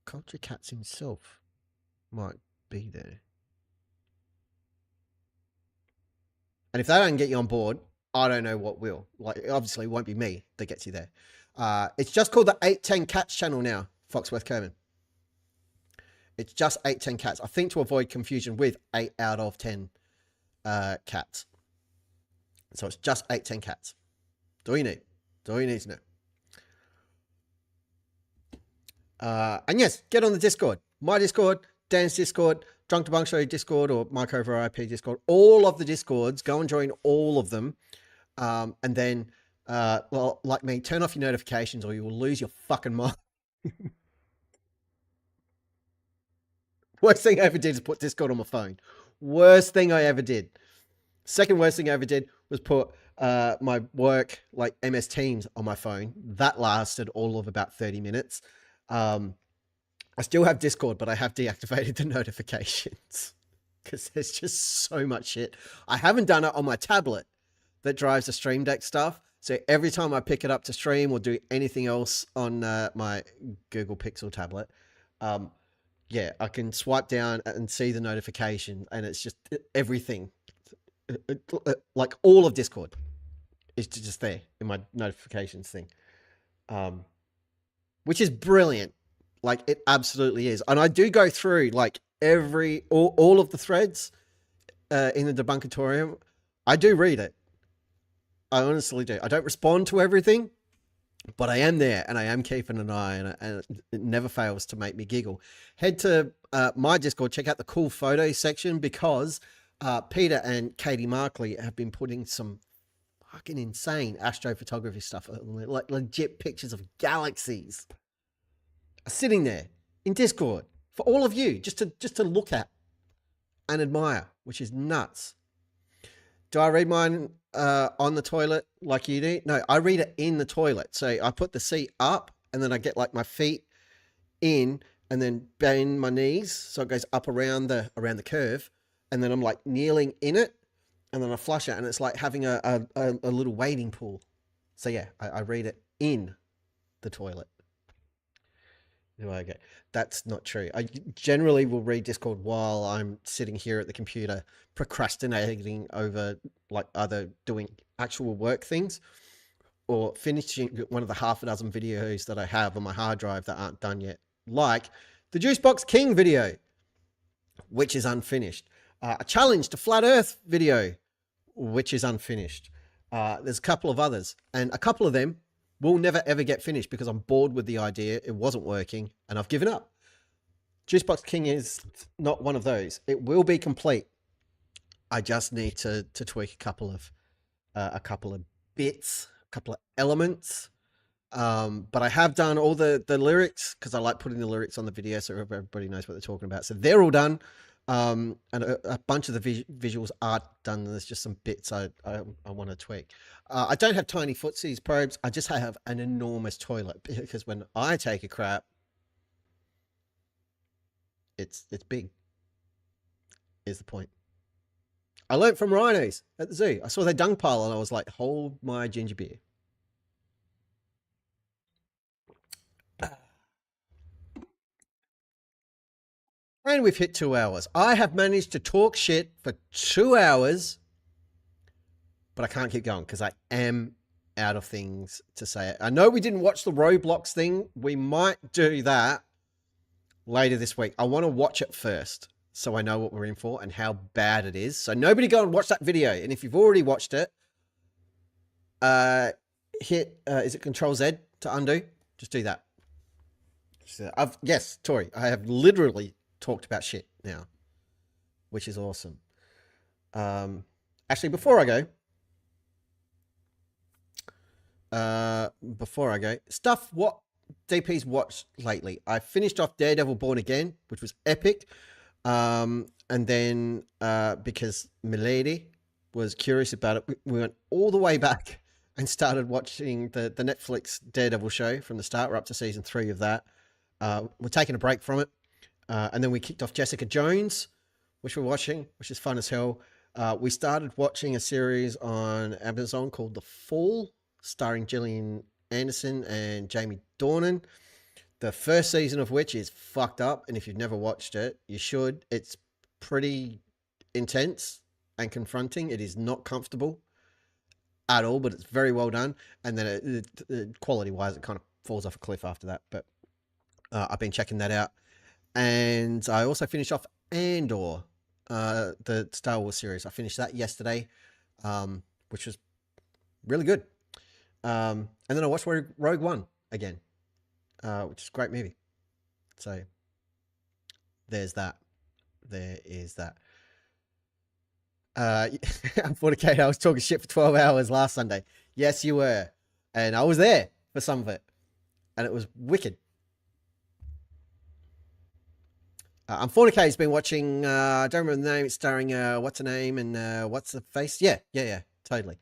Culture Cats himself might be there. And if they don't get you on board, I don't know what will. Like, obviously, it won't be me that gets you there. It's just called the 810 Cats channel now, Foxworth Kerman. It's just 810 Cats. I think to avoid confusion with 8 out of 10 cats. So it's just 810 Cats. Do all you need. Do all you need to know. And yes, get on the Discord. My Discord, Dan's Discord, Drunk to Bunk Show Discord, or Mike Over IP Discord. All of the Discords. Go and join all of them. And then, well, like me, turn off your notifications or you will lose your fucking mind. Worst thing I ever did is put Discord on my phone. Worst thing I ever did. Second worst thing I ever did was put my work, like MS Teams, on my phone. That lasted all of about 30 minutes. I still have Discord, but I have deactivated the notifications because there's just so much shit. I haven't done it on my tablet that drives the Stream Deck stuff. So every time I pick it up to stream or do anything else on my Google Pixel tablet, yeah, I can swipe down and see the notification, and it's just everything. Like all of Discord is just there in my notifications thing, which is brilliant. Like it absolutely is. And I do go through like all of the threads in the Debunkatorium. I do read it. I honestly do. I don't respond to everything, but I am there and I am keeping an eye, and it never fails to make me giggle. Head to my Discord, check out the cool photos section, because Peter and Katie Markley have been putting some fucking insane astrophotography stuff, like legit pictures of galaxies sitting there in Discord for all of you just to look at and admire, which is nuts. Do I read mine on the toilet like you do? No, I read it in the toilet. So I put the seat up and then I get like my feet in and then bend my knees so it goes up around the curve, and then I'm like kneeling in it, and then I flush it, and it's like having a little wading pool. So yeah, I read it in the toilet. Okay, that's not true. I generally will read Discord while I'm sitting here at the computer procrastinating over like either doing actual work things or finishing one of the half a dozen videos that I have on my hard drive that aren't done yet, like the Juicebox King video, which is unfinished, a challenge to Flat Earth video, which is unfinished. There's a couple of others, and a couple of them will never ever get finished because I'm bored with the idea. It wasn't working and I've given up. Juicebox King is not one of those. It will be complete. I just need to tweak a couple of bits, a couple of elements. But I have done all the lyrics because I like putting the lyrics on the video so everybody knows what they're talking about. So they're all done. And a bunch of the visuals are done. There's just some bits I want to tweak. I don't have tiny footsies probes. I just have an enormous toilet because when I take a crap, it's big. Is the point. I learned from rhinos at the zoo. I saw their dung pile and I was like, hold my ginger beer. And we've hit 2 hours. I have managed to talk shit for 2 hours, but I can't keep going because I am out of things to say. I know we didn't watch the Roblox thing. We might do that later this week. I want to watch it first so I know what we're in for and how bad it is. So nobody go and watch that video. And if you've already watched it, hit, is it Control Z to undo? Just do that. Yes, Tori, I have literally talked about shit now, which is awesome. Actually, before I go, stuff what DP's watched lately. I finished off Daredevil Born Again, which was epic. And then because Milady was curious about it, we went all the way back and started watching the Netflix Daredevil show from the start. We're up to season 3 of that. We're taking a break from it. And then we kicked off Jessica Jones, which we're watching, which is fun as hell. We started watching a series on Amazon called The Fall, starring Gillian Anderson and Jamie Dornan. The first season of which is fucked up. And if you've never watched it, you should. It's pretty intense and confronting. It is not comfortable. at all, but it's very well done. And then quality-wise, it kind of falls off a cliff after that. But I've been checking that out. And I also finished off Andor, the Star Wars series. I finished that yesterday, which was really good. And then I watched Rogue One again, which is a great movie. So there's that. There is that. Unfortunately, I was talking shit for 12 hours last Sunday. Yes, you were. And I was there for some of it. And it was wicked. Unfortunately, he's been watching, I don't remember the name, it's starring, what's her name and what's the face? Yeah, totally.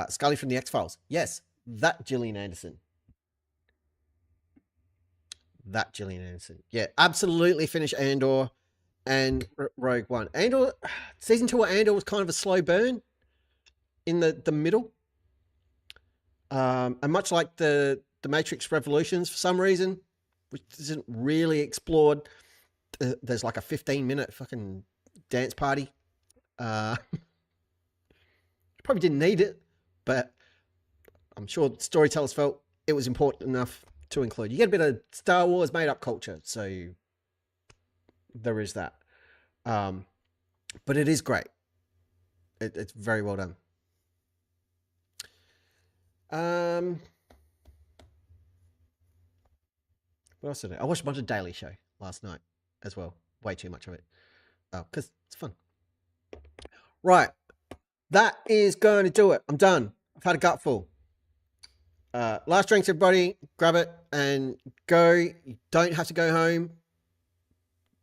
Scully from the X-Files. Yes, that Gillian Anderson. That Gillian Anderson. Yeah, absolutely finished Andor and Rogue One. Andor, season 2 of Andor was kind of a slow burn in the middle. And much like the Matrix Revolutions, for some reason, which isn't really explored, there's like a 15-minute fucking dance party. Probably didn't need it, but I'm sure storytellers felt it was important enough to include. You get a bit of Star Wars made-up culture, so there is that. But it is great. It's very well done. What else did I watched a bunch of Daily Show last night as well. Way too much of it. Oh, because it's fun. Right. That is going to do it. I'm done. I've had a gutful. Last drinks, everybody. Grab it and go. You don't have to go home,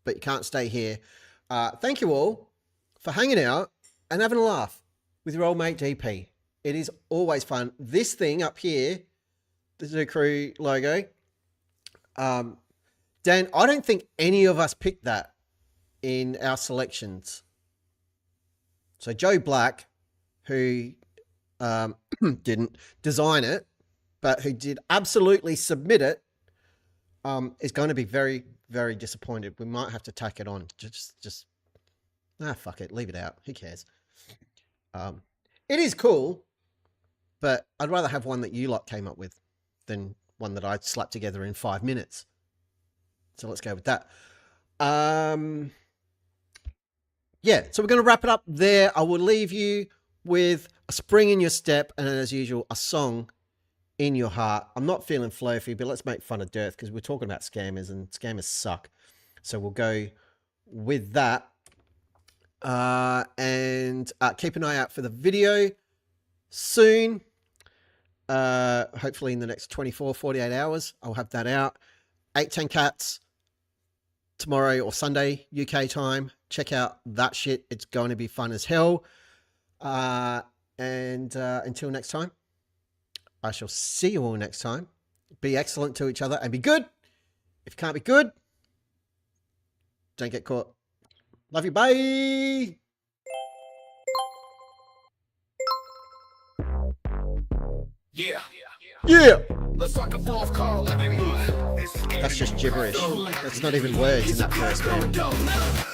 but you can't stay here. Thank you all for hanging out and having a laugh with your old mate DP. It is always fun. This thing up here, the Zoo Crew logo, Dan, I don't think any of us picked that in our selections. So Joe Black, who didn't design it, but who did absolutely submit it, is going to be very, very disappointed. We might have to tack it on. Just fuck it. Leave it out. Who cares? It is cool, but I'd rather have one that you lot came up with than one that I slapped together in 5 minutes. So let's go with that. Yeah, so we're going to wrap it up there. I will leave you with a spring in your step and, as usual, a song in your heart. I'm not feeling floafy, but let's make fun of Dearth because we're talking about scammers and scammers suck. So we'll go with that. And keep an eye out for the video soon. Hopefully in the next 24, 48 hours, I'll have that out. 8-10 Cats tomorrow or Sunday, UK time. Check out that shit. It's going to be fun as hell. And until next time, I shall see you all next time. Be excellent to each other and be good. If you can't be good, don't get caught. Love you. Bye. Yeah. Yeah. Let's talk a fourth call, baby. That's just gibberish. That's not even words in that first bit.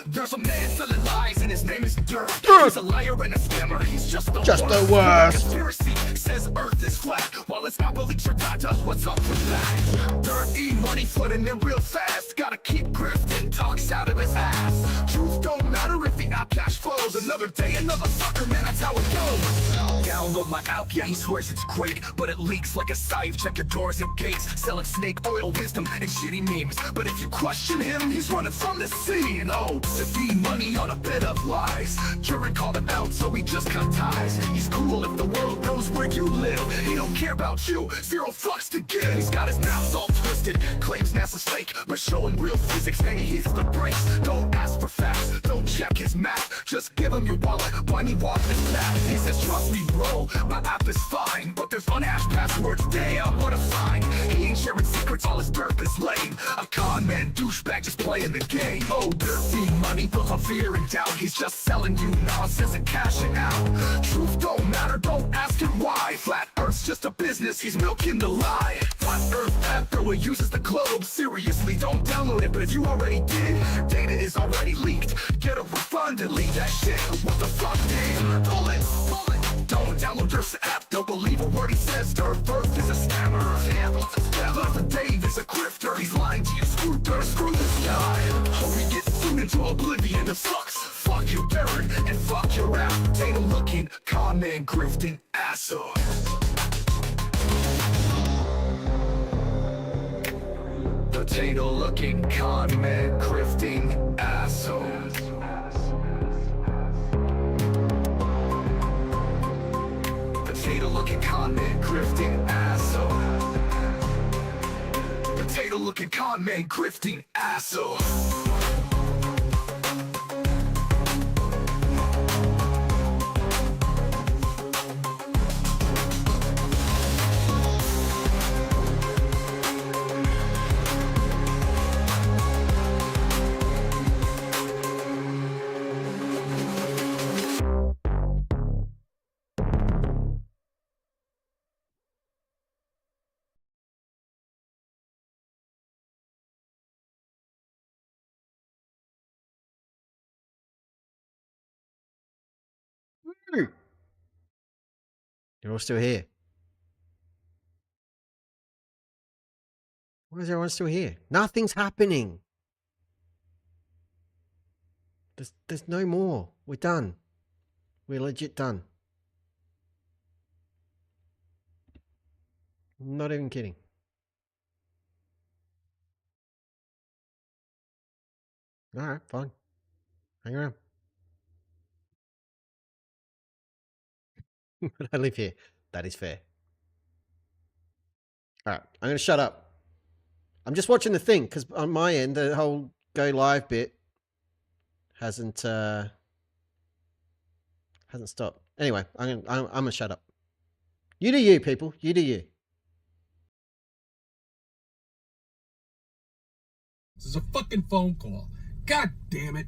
There's a man selling lies and his name is Dirt. He's a liar and a scammer. He's just the worst. Conspiracy says Earth is flat, while it's not beliefs or data. What's up with that? Dirt money flooding in real fast. Gotta keep grifting, talks out of his ass. Truth don't matter if the app cash flows. Another day, another sucker, man, that's how it goes. Download my app, yeah, he swears it's great, but it leaks like a scythe. Check your doors and gates, selling snake oil wisdom and shitty memes. But if you question him, he's running from the scene. Oh, to feed money on a bed of lies. Jury called him out, so he just cut ties. He's cool if the world knows where you live. He don't care about you, 0 fucks to give. He's got his mouth all twisted, claims NASA's fake, but showing real physics, and he hits the brakes. Don't ask for facts, don't check his math. Just give him your wallet, buy me walk this path. He says, trust me, bro, my app is fine, but there's unhashed passwords, damn, what a find. He ain't sharing secrets, all his dirt is lame. A con man, douchebag, just playing the game. Oh, dirty money built on fear and doubt. He's just selling you nonsense and cashing out. Truth don't matter, don't ask him why. Flat Earth's just a business, he's milking the lie. Flat Earth app, though it uses the globe. Seriously, don't download it, but if you already did, your data is already leaked. Get a refund and leave that shit. What the fuck, dude? Pull it, don't download your app. Don't believe a word he says. Their birth is a scammer. Clever Dave is a grifter. He's lying to you, screw this guy. Hope he gets thrown into oblivion. It sucks. Fuck you, Derek, and fuck your app. Potato looking, con man, grifting, asshole. Potato looking, con man, grifting, asshole. Potato looking, con man, grifting, asshole. Potato looking, con man, grifting, asshole. You're all still here. Why is everyone still here? Nothing's happening. There's no more. We're done. We're legit done. Not even kidding. Alright, fine. Hang around. But I live here. That is fair. Alright, I'm going to shut up. I'm just watching the thing, because on my end, the whole go live bit hasn't stopped. Anyway, I'm gonna shut up. You do you, people. You do you. This is a fucking phone call. God damn it.